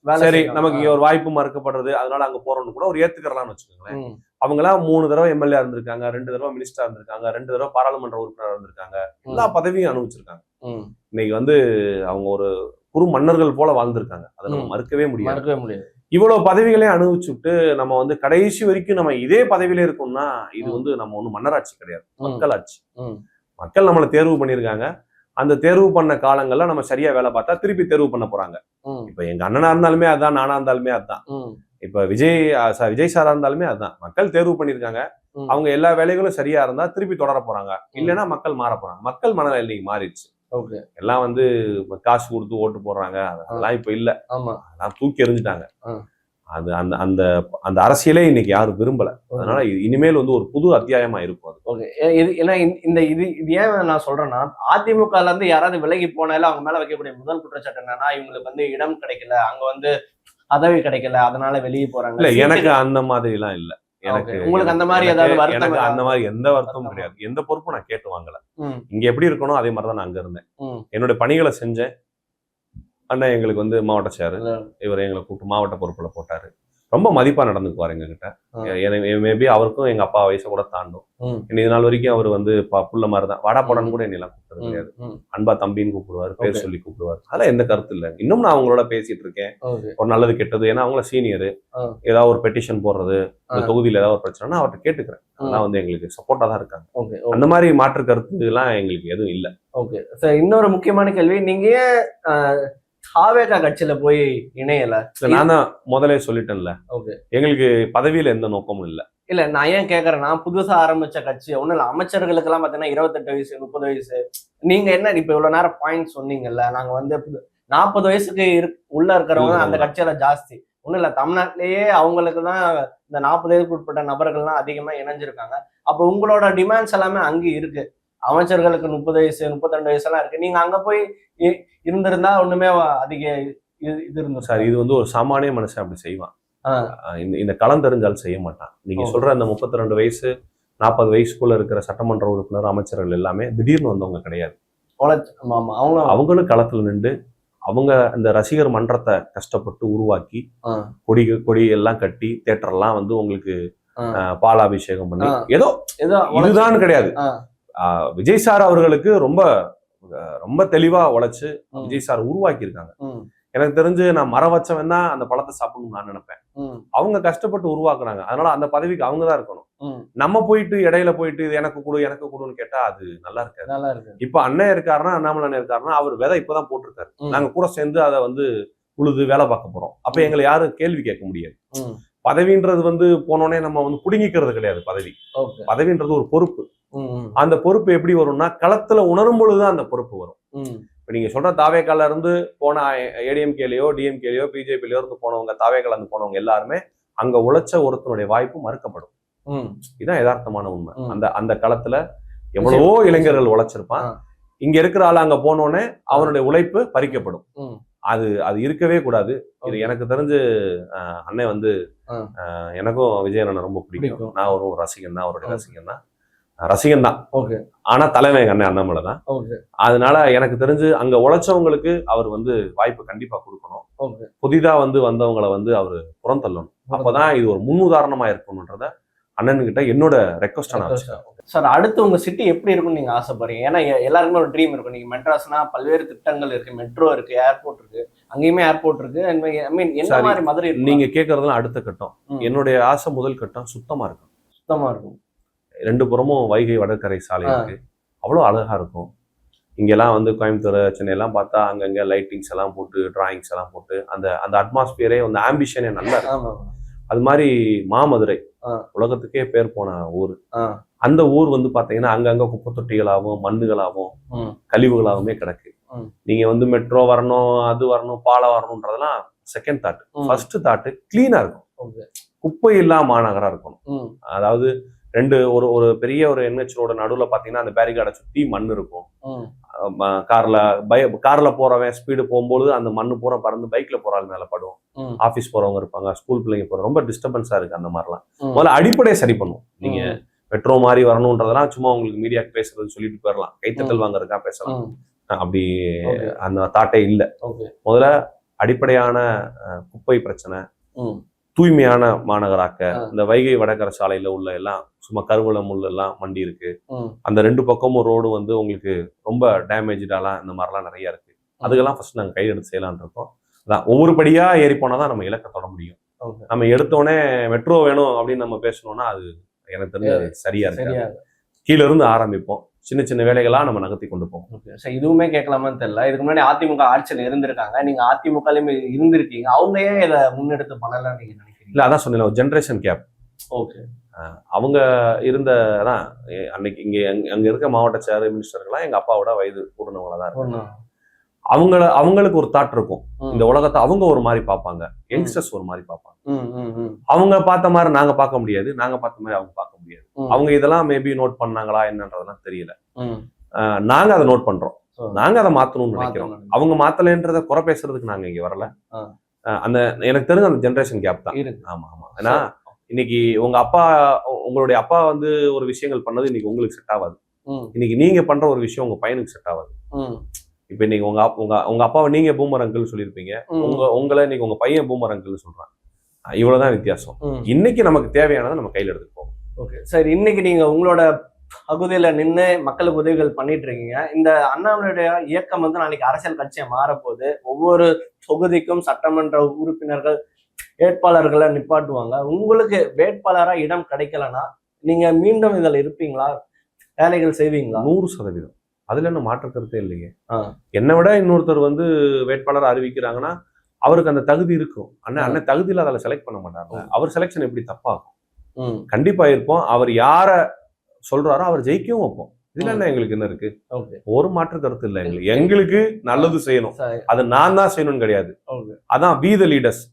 சரி, நமக்கு இங்க ஒரு வாய்ப்பு மறுக்கப்படுறது, அதனால அங்க போறோம்னு கூட ஒரு ஏத்துக்கலாம்னு வச்சுக்கோங்களேன். அவங்க எல்லாம் 3 தடவை எம்எல்ஏ இருந்திருக்காங்க, 2 தடவை மினிஸ்டரா இருந்திருக்காங்க, 2 தடவை பாராளுமன்ற உறுப்பினர் இருந்திருக்காங்க, எல்லா பதவியும் அனுபவிச்சிருக்காங்க. இன்னைக்கு அவங்க ஒரு குறு மன்னர்கள் போல வாழ்ந்திருக்காங்க. அதை நம்ம மறுக்கவே முடியாது. மறக்கவே முடியாது. இவ்வளவு பதவிகளையும் அனுபவிச்சுட்டு நம்ம வந்து கடைசி வரைக்கும் நம்ம இதே பதவியில இருக்கோம்னா இது வந்து நம்ம ஒண்ணும் மன்னராட்சி கிடையாது, மக்களாட்சி. மக்கள் நம்மளை தேர்வு பண்ணியிருக்காங்க. அந்த தேர்வு பண்ண காலங்கள்ல நம்ம சரியா வேலை பார்த்தா திருப்பி தேர்வு பண்ண போறாங்க. இப்ப எங்க அண்ணனா இருந்தாலுமே அதான், நானா இருந்தாலுமே அதுதான். இப்ப விஜய் சாரா இருந்தாலுமே அதுதான். மக்கள் தேர்வு பண்ணியிருக்காங்க. அவங்க எல்லா வேலைகளும் சரியா இருந்தா திருப்பி தொடர போறாங்க, இல்லைன்னா மக்கள் மாற போறாங்க. மக்கள் மனநிலை இன்னைக்கு மாறிடுச்சு. எல்லாம் வந்து காசு கொடுத்து ஓட்டு போடுறாங்க, அதெல்லாம் இப்ப இல்ல. அதெல்லாம் தூக்கி எறிஞ்சிட்டாங்க. அது அந்த அந்த அந்த அரசியலே இன்னைக்கு யாரும் விரும்பல. அதனால இனிமேல் வந்து ஒரு புது அத்தியாயமா இருக்கும் அது. ஓகே. ஏன்னா இது ஏன் நான் சொல்றேன்னா, அதிமுகல இருந்து யாராவது விலகி போனாலும் அவங்க மேல வைக்கக்கூடிய முதல் குற்றச்சாட்டு என்னன்னா, இவங்களுக்கு வந்து இடம் கிடைக்கல, அங்க வந்து பதவி கிடைக்கல, அதனால வெளியே போறாங்க. இல்ல, எனக்கு அந்த மாதிரி எல்லாம் இல்ல. எனக்கு உங்களுக்கு அந்த மாதிரி ஏதாவது எனக்கு அந்த மாதிரி எந்த வருத்தமும் கிடையாது. எந்த பொறுப்பும் நான் கேட்டு வாங்கல. இங்க எப்படி இருக்கணும் அதே மாதிரிதான் நான் அங்க இருந்தேன். என்னோட பணிகளை செஞ்சேன். அண்ணன் எங்களுக்கு வந்து மாவட்ட சேரு, இவர் எங்களை கூப்பிட்டு மாவட்ட பொறுப்புல போட்டாரு. ரொம்ப மதிப்பா நடந்துக்குவார் எங்க கிட்ட. மேபி அவருக்கும் எங்க அப்பா வயசை கூட தாண்டும். இது நாள் வரைக்கும் அவர் வந்து புள்ள மாதிரிதான், வாடா போடான்னு கூட என்னெல்லாம் கூப்பிட்டது கிடையாது. அன்பா தம்பின்னு கூப்பிடுவாரு, பேர் சொல்லி கூப்பிடுவாரு. அதெல்லாம் எந்த கருத்து இல்லை. இன்னும் நான் அவங்களோட பேசிட்டு இருக்கேன், ஒரு நல்லது கெட்டது. ஏன்னா அவங்கள சீனியர். ஏதாவது ஒரு பெட்டிஷன் போடுறது, இந்த தொகுதியில ஏதாவது ஒரு பிரச்சனைனா அவர்கிட்ட கேட்டுக்கிறேன். அதெல்லாம் வந்து எங்களுக்கு சப்போர்ட்டா தான் இருக்காங்க. அந்த மாதிரி மாற்று கருத்து எல்லாம் எங்களுக்கு எதுவும் இல்லை. ஓகே சார், இன்னொரு முக்கியமான கேள்வி, நீங்க ஏன் தாவேகா கட்சியில போய் இணையல? நான் தான் முதலே சொல்லிட்டேன்ல, எங்களுக்கு பதவியில எந்த நோக்கமும் இல்ல. இல்ல, நான் ஏன் கேக்குறேன்னா, புதுசா ஆரம்பிச்ச கட்சி ஒண்ணு இல்ல, அமைச்சர்களுக்கு எல்லாம் பாத்தீங்கன்னா 28 வயசு 30 வயசு. நீங்க என்ன இப்ப இவ்வளவு நேரம் பாயிண்ட் சொன்னீங்கல்ல, நாங்க வந்து 40 வயசுக்கு உள்ள இருக்கிறவங்க அந்த கட்சியில ஜாஸ்தி. ஒண்ணு இல்ல, தமிழ்நாட்டிலேயே அவங்களுக்கு தான் இந்த 40 வயதுக்கு உட்பட்ட நபர்கள்லாம் அதிகமா இணைஞ்சிருக்காங்க. அப்ப உங்களோட டிமாண்ட்ஸ் எல்லாமே அங்க இருக்கு. அமைச்சர்களுக்கு 30 வயசு 32 வயசு எல்லாம் இருக்கு. நீங்க அங்க போய் இருந்திருந்தா ஒண்ணுமே அதிக இது இருந்தோம் சார். இது வந்து ஒரு சாமானிய மனுஷன் அப்படி செய்வான். இந்த களம் தெரிஞ்சாலும் செய்ய மாட்டான். நீங்க சொல்ற அந்த 32 வயசு 40 வயசுக்குள்ள இருக்கிற சட்டமன்ற உறுப்பினர், அமைச்சர்கள் எல்லாமே திடீர்னு வந்தவங்க கிடையாது. அவங்களும் களத்துல நின்று அவங்க அந்த ரசிகர் மன்றத்தை கஷ்டப்பட்டு உருவாக்கி கொடி எல்லாம் கட்டி தியேட்டர்லாம் வந்து உங்களுக்கு பாலாபிஷேகம் பண்ணி ஏதோ இதுதான் கிடையாது. விஜய் சார் அவர்களுக்கு ரொம்ப ரொம்ப தெளிவா உழைச்சு விஜய் சார் உருவாக்கி இருக்காங்க. எனக்கு தெரிஞ்சு நான் மரம் வச்சவன் தான் அந்த பழத்தை சாப்பிடணும்னு நான் நினைப்பேன். அவங்க கஷ்டப்பட்டு உருவாக்குறாங்க. அதனால அந்த பதவிக்கு அவங்க தான் இருக்கணும். நம்ம போயிட்டு இடையில போயிட்டு எனக்கு கொடுன்னு கேட்டா அது நல்லா இருக்காது. இப்ப அண்ணன் இருக்காருன்னா, அண்ணாமலை அண்ணன் இருக்காருன்னா, அவர் விதை இப்பதான் போட்டிருக்காரு. நாங்க கூட சேர்ந்து அதை வந்து உழுது வேலை பார்க்க போறோம். அப்ப எங்களை யாரும் கேள்வி கேட்க முடியாது. பதவின்றது வந்து போனோடனே நம்ம வந்து புடுங்கிக்கிறது கிடையாது. பதவின்றது ஒரு பொறுப்பு. அந்த பொறுப்பு எப்படி வரும்னா, களத்துல உணரும் பொழுதுதான் அந்த பொறுப்பு வரும். இப்ப நீங்க சொல்ற தாவேக்கால இருந்து போன ஏடிஎம்கேலயோ டிஎம்கேலயோ பிஜேபிலயோ இருந்து போனவங்க, தாவேக்கால இருந்து போனவங்க எல்லாருமே அங்க உழைச்ச ஒருத்தனுடைய வாய்ப்பு மறுக்கப்படும். இதுதான் யதார்த்தமான உண்மை. அந்த களத்துல எவ்வளவோ இளைஞர்கள் உழைச்சிருப்பான். இங்க இருக்கிற ஆள் அங்க போனோடனே அவனுடைய உழைப்பு பறிக்கப்படும். அது இருக்கவே கூடாது. இது எனக்கு தெரிஞ்சு அண்ணன் வந்து எனக்கும் விஜய் அண்ணன் ரொம்ப பிடிக்கும். நான் ஒரு ரசிகன் தான், அவருடைய ரசிகன் தான். ஆனா தலைமை எங்க அண்ணன் அண்ணாமலை தான். அதனால எனக்கு தெரிஞ்சு அங்க உழைச்சவங்களுக்கு அவர் வந்து வாய்ப்பு கண்டிப்பா கொடுக்கணும். புதிதா வந்து வந்தவங்களை வந்து அவரு புறந்தள்ளணும். அப்பதான் இது ஒரு முன்னுதாரணமா இருக்கணும்ன்றத அண்ணன்கிட்ட என்னோட ரெக்வஸ்டா நான் வச்சுக்கேன். சார், அடுத்து உங்க சிட்டி எப்படி இருக்கும்னு நீங்க ஆசைப்படுறீங்க? ஏன்னா எல்லாருக்குமே ஒரு ட்ரீம் இருக்கும். நீங்க மெட்ராஸ்னா பல்வேறு திட்டங்கள் இருக்கு, மெட்ரோ இருக்கு, ஏர்போர்ட் இருக்கு, அங்கேயுமே ஏர்போர்ட் இருக்கு. என்ன மாதிரி மதுரை நீங்க கேட்கறதுலாம் அடுத்த கட்டம். என்னுடைய ஆசை முதல் கட்டம் சுத்தமா இருக்கும். சுத்தமா இருக்கும். 2 புறமும் வைகை வடகரை சாலை இருக்கு. அவ்வளவு அழகா இருக்கும். இங்கெல்லாம் வந்து கோயம்புத்தூர், சென்னை எல்லாம் பார்த்தா அங்கங்க லைட்டிங்ஸ் எல்லாம் போட்டு, டிராயிங்ஸ் எல்லாம் போட்டு அந்த அட்மாஸ்பியரே அந்த ஆம்பிஷனே நல்லா இருக்கும். அது மாதிரி மாமதுரை உலகத்துக்கே பேர் போன ஊர். அந்த ஊர் வந்து பாத்தீங்கன்னா அங்கங்க குப்பை தொட்டிகளாகவும் மண்ணுகளாகவும் கழிவுகளாகவுமே கிடக்கு. நீங்க வந்து மெட்ரோ வரணும், அது வரணும், பாலம் வரணும்ன்றதெல்லாம் செகண்ட் தாட். ஃபர்ஸ்ட் தாட் கிளீனா இருக்கும். குப்பை இல்லாம மாநகரா இருக்கணும். அதாவது ஒரு பெரிய ஒரு என்ஹெச் ரோட நடுவுல பாத்தீங்கன்னா அந்த பேரிகார்டை சுத்தி மண் இருக்கும். கார்ல போறவன் ஸ்பீடு போகும்போது அந்த மண்ணு பூரா பறந்து பைக்ல போற ஆள் மேல படும். ஆபீஸ் போறவங்க இருப்பாங்க, ஸ்கூல் பிள்ளைங்க போற, ரொம்ப டிஸ்டர்பன்ஸா இருக்கு. அந்த மாதிரிலாம் முதல்ல அடிப்படையை சரி பண்ணும். நீங்க மெட்ரோ மாதிரி வரணும்ன்றதெல்லாம் சும்மா உங்களுக்கு மீடியாக்கு பேசுறது சொல்லிட்டு போயிடலாம், கைத்தட்டல் வாங்குறதுக்கா பேசலாம். அப்படி அந்த தாட்டே இல்லை. முதல்ல அடிப்படையான குப்பை பிரச்சனை, தூய்மையான மாநகராக்க. இந்த வைகை வடகரை சாலையில உள்ள எல்லாம் சும்மா கருவள முள் எல்லாம் மண்டி இருக்கு. அந்த 2 பக்கமும் ரோடு வந்து உங்களுக்கு ரொம்ப டேமேஜாலாம் இந்த மாதிரிலாம் நிறைய இருக்கு. அதுக்கெல்லாம் ஃபர்ஸ்ட் நாங்கள் கையெடுத்து செய்யலாம்னு இருக்கோம். அதான் ஒவ்வொரு படியா ஏறி போனால் தான் நம்ம இலக்கை தொட முடியும். நம்ம எடுத்தோடனே மெட்ரோ வேணும் அப்படின்னு நம்ம பேசணும்னா அது எனக்கு தெரிஞ்ச சரியா இருக்கு. கீழே இருந்து ஆரம்பிப்போம், சின்ன சின்ன வேலைகளா நம்ம நகர்த்தி கொண்டு போவோம். சார் இதுவுமே கேட்கலாமான்னு தெரியல. இதுக்கு முன்னாடி அதிமுக ஆட்சியில் இருந்திருக்காங்க, நீங்க அதிமுகலையுமே இருந்திருக்கீங்க, அவங்க ஏன் இதை முன்னெடுத்து பண்ணலாம் நீங்க நினைக்கிறீங்க? இல்ல அதான் சொன்னேன், ஒரு ஜென்ரேஷன் கேப். ஓகே, அவங்க இருந்ததான் அன்னைக்கு இங்க அங்க இருக்க மாவட்ட சேர் மினிஸ்டர்கள்லாம் எங்க அப்பாவோட வயது கூடனவங்களா தான் இருக்காங்க. அவங்களுக்கு ஒரு தாட் இருக்கும், இந்த உலகத்தை அவங்க ஒரு மாதிரி பார்ப்பாங்க, யங்ஸ்டர்ஸ் ஒரு மாதிரி பார்ப்பாங்க. அவங்க பார்த்த மாதிரி நாங்க பார்க்க முடியாது, நாங்க பார்த்த மாதிரி அவங்க பார்க்க முடியாது. அவங்க இதெல்லாம் மேபி நோட் பண்ணாங்களா என்னன்றதெல்லாம் தெரியல. நாங்க அதை நோட் பண்றோம், நாங்க அதை மாத்தணும்னு நினைக்கிறோம். அவங்க மாத்தலைன்றத குறை பேசுறதுக்கு நாங்க இங்க வரல. அந்த எனக்கு தெரிஞ்ச அந்த ஜென்ரேஷன் கேப் தான். ஆமா ஆமா. ஏன்னா இன்னைக்கு உங்களுடைய அப்பா வந்து ஒரு விஷயங்கள் பண்ணது இன்னைக்கு உங்களுக்கு செட் ஆகாது. இன்னைக்கு நீங்க பண்ற ஒரு விஷயம் உங்க பையனுக்கு செட் ஆகாது. இப்ப இன்னைக்கு உங்க அப்பாவை நீங்க பூமர் அங்கிள் சொல்லியிருப்பீங்க, உங்களை இன்னைக்கு உங்க பையன் பூமர் அங்கிள் சொல்றான். இவ்வளவுதான் வித்தியாசம். இன்னைக்கு நமக்கு தேவையானதை நம்ம கையில எடுத்துப்போம். ஓகே சார், இன்னைக்கு நீங்க உங்களோட பகுதியில நின்று மக்களுக்கு உதவிகள் பண்ணிட்டு இருக்கீங்க. இந்த அண்ணாமலையுடைய இயக்கம் வந்து நாளைக்கு அரசியல் கட்சியை மாறப்போகுது. ஒவ்வொரு தொகுதிக்கும் சட்டமன்ற உறுப்பினர்கள் வேட்பாளர்களை நிப்பாட்டுவாங்க. உங்களுக்கு வேட்பாளரா இடம் கிடைக்கலன்னா நீங்க மீண்டும் இதில் இருப்பீங்களா, வேலைகள் செய்வீங்களா? 100%. அதுல என்ன மாற்று கருத்தே இல்லைங்க. என்னை விட இன்னொருத்தர் வந்து வேட்பாளர் அறிவிக்கிறாங்கன்னா அவருக்கு அந்த தகுதி இருக்கும். அண்ணன் தகுதியில அதில் செலக்ட் பண்ண மாட்டாங்க. அவர் செலக்ஷன் எப்படி தப்பாகும்? கண்டிப்பா இருப்போம். அவர் யார சொல்றாரோ அவர் ஜெயிக்கவும் வைப்போம். இதுல என்ன எங்களுக்கு என்ன இருக்கு? ஒரு மாற்று கருத்து இல்லை. எங்களுக்கு நல்லது செய்யணும், அது நான் தான் செய்யணும்னு கிடையாது. அதான் பி த லீடர்ஸ்.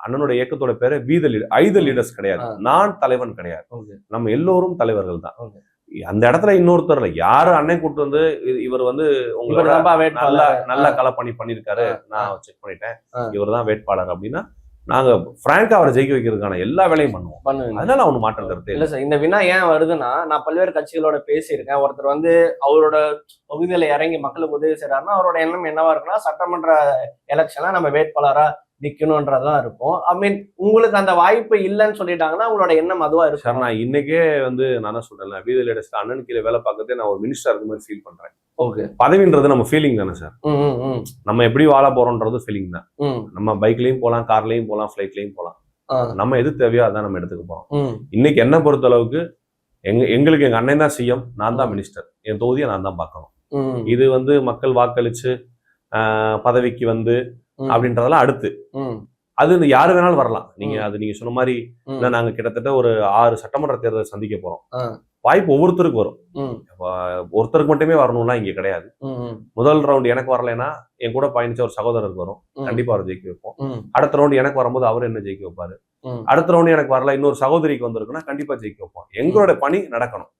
அண்ணனுடைய இயக்கத்தோட பேரு be the leader, I the leaders கிடையாது. நான் தலைவன் கிடையாது, நம்ம எல்லோரும் தலைவர்கள் தான். அந்த இடத்துல இன்னொருத்தர்ல யாரு அண்ணன் கூட்டு வந்து இவர் வந்து உங்களோட நல்ல களப்பணி பண்ணிருக்காரு, நான் செக் பண்ணிட்டேன், இவர் தான் வேட்பாளர் அப்படின்னா நாங்க பிராங்கா அவரை ஜெயிக்க வைக்கிறதுக்கான எல்லா வேலையும் பண்ணுவோம். அதனால அவனு மாற்றம் கருத்து இல்ல சார். இந்த வினா ஏன் வருதுன்னா, நான் பல்வேறு கட்சிகளோட பேசியிருக்கேன். ஒருத்தர் வந்து அவரோட பகுதியில இறங்கி மக்களுக்கு உதவி செய்யறாருன்னா அவரோட எண்ணம் என்னவா இருக்குன்னா, சட்டமன்ற எலெக்ஷன்ல நம்ம வேட்பாளரா நிக்கணும்ன்றதான் இருக்கும். ஐ மீன் உங்களுக்கு அந்த வாய்ப்பு இல்லைன்னு சொல்லிட்டாங்கன்னா உங்களோட எண்ணம் அதுவா இருக்கு. சார் நான் இன்னைக்கே வந்து நான் தான் சொல்றேன், வீதி லீடர்ஸ்க்கு அண்ணன் கீழே வேலை பார்க்கறதே நான் ஒரு மினிஸ்டர் இருக்க மாதிரி ஃபீல் பண்றேன். ஓகே, பதவின்றது நம்ம ஃபீலிங் தானே சார். நம்ம எப்படி வாழ போறோம்ன்றது ஃபீலிங் தான். நம்ம பைக்லயும் போகலாம், கார்லயும் போகலாம், ஃபிளைட்லயும் போகலாம். நம்ம எது தேவையோ அதான் நம்ம எடுத்துக்க போறோம். இன்னைக்கு என்ன பொறுத்த அளவுக்கு எங்களுக்கு எங்க அண்ணன் தான் சிஎம், நான் தான் மினிஸ்டர், என் தொகுதியை நான் தான் பார்க்கணும். இது வந்து மக்கள் வாக்களிச்சு பதவிக்கு வந்து அப்படின்றதெல்லாம் அடுத்து அது யாரு வேணாலும் வரலாம். நீங்க சொன்ன மாதிரி நாங்க கிட்டத்தட்ட ஒரு 6 சட்டமன்ற தேர்தல் சந்திக்க போறோம். வாய்ப்பு ஒவ்வொருத்தருக்கு வரும். ஒருத்தருக்கு மட்டுமே வரணும்னா இங்க கிடையாது. முதல் ரவுண்ட் எனக்கு வரலைன்னா என் கூட பயணிச்ச ஒரு சகோதரருக்கு வரும், கண்டிப்பா அவர் ஜெயிக்க வைப்போம். அடுத்த ரவுண்ட் எனக்கு வரும்போது அவர் என்ன ஜெயிக்க வைப்பாரு. அடுத்த ரவுண்ட் எனக்கு வரல, இன்னொரு சகோதரிக்கு வந்திருக்குன்னா கண்டிப்பா ஜெயிக்க வைப்போம். எங்களோட பணி நடக்கணும்.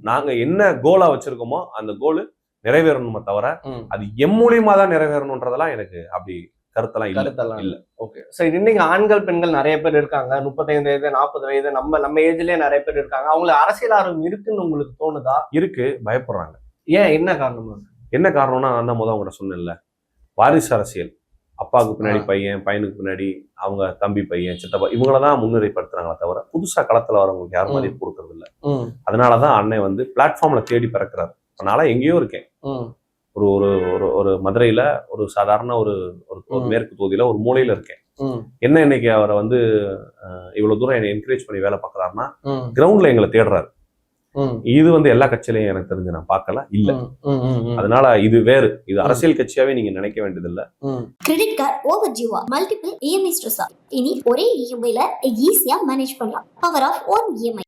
நாங்க என்ன கோலா வச்சிருக்கோமோ அந்த கோலு நிறைவேறணுமே தவிர அது எம் மூலியமா தான் நிறைவேறணும்ன்றதெல்லாம் எனக்கு அப்படி கருத்தெல்லாம் இல்ல. ஓகே சார், இன்னைக்கு ஆண்கள் பெண்கள் நிறைய பேர் இருக்காங்க. 35 வயது 40 வயது நம்ம ஏஜ்லயே நிறைய பேர் இருக்காங்க. அவங்களுக்கு அரசியல் ஆர்வம் இருக்குன்னு உங்களுக்கு தோணுதா? இருக்கு, பயப்படுறாங்க. ஏன், என்ன காரணம்? என்ன காரணம்னா நான் தான் முதல் உங்கள்கிட்ட சொன்னேன்ல, வாரிசு அரசியல். அப்பாவுக்கு பின்னாடி பையன், பையனுக்கு பின்னாடி அவங்க தம்பி பையன், சித்தப்பா, இவங்களதான் முன்னிலைப்படுத்துறாங்களே தவிர புதுசா களத்துல வரவங்களுக்கு யாரும் மதிப்பு கொடுக்கறது இல்லை. அதனாலதான் அண்ணன் வந்து பிளாட்ஃபார்ம்ல தேடி பிறக்கிறாரு. அதனால எங்கேயோ இருக்கேன். ஒரு ஒரு ஒரு மதுரையில ஒரு சாதாரண ஒரு மேற்கு தொகுதியில ஒரு மூலையில இருக்கேன். என்ன இன்னைக்கு அவரை வந்து இவ்வளவு தூரம் என்னை என்கரேஜ் பண்ணி வேலை பார்க்கறாருன்னா கிரவுண்ட்ல எங்களை தேடுறாரு. இது வந்து எல்லா கட்சியிலையும் எனக்கு தெரிஞ்சு நான் பார்க்கல இல்ல. அதனால இது வேறு, இது அரசியல் கட்சியாவே நீங்க நினைக்க வேண்டியதில்லை. கிரெடிட் கார்டு ஓவர் ஜீவா மல்டிபிள் இஎம்ஐ ஸ்ட்ரெஸ். இனி ஒரே இஎம்ஐல ஈஸியா மேனேஜ் பண்ணலாம். Power of one EMI.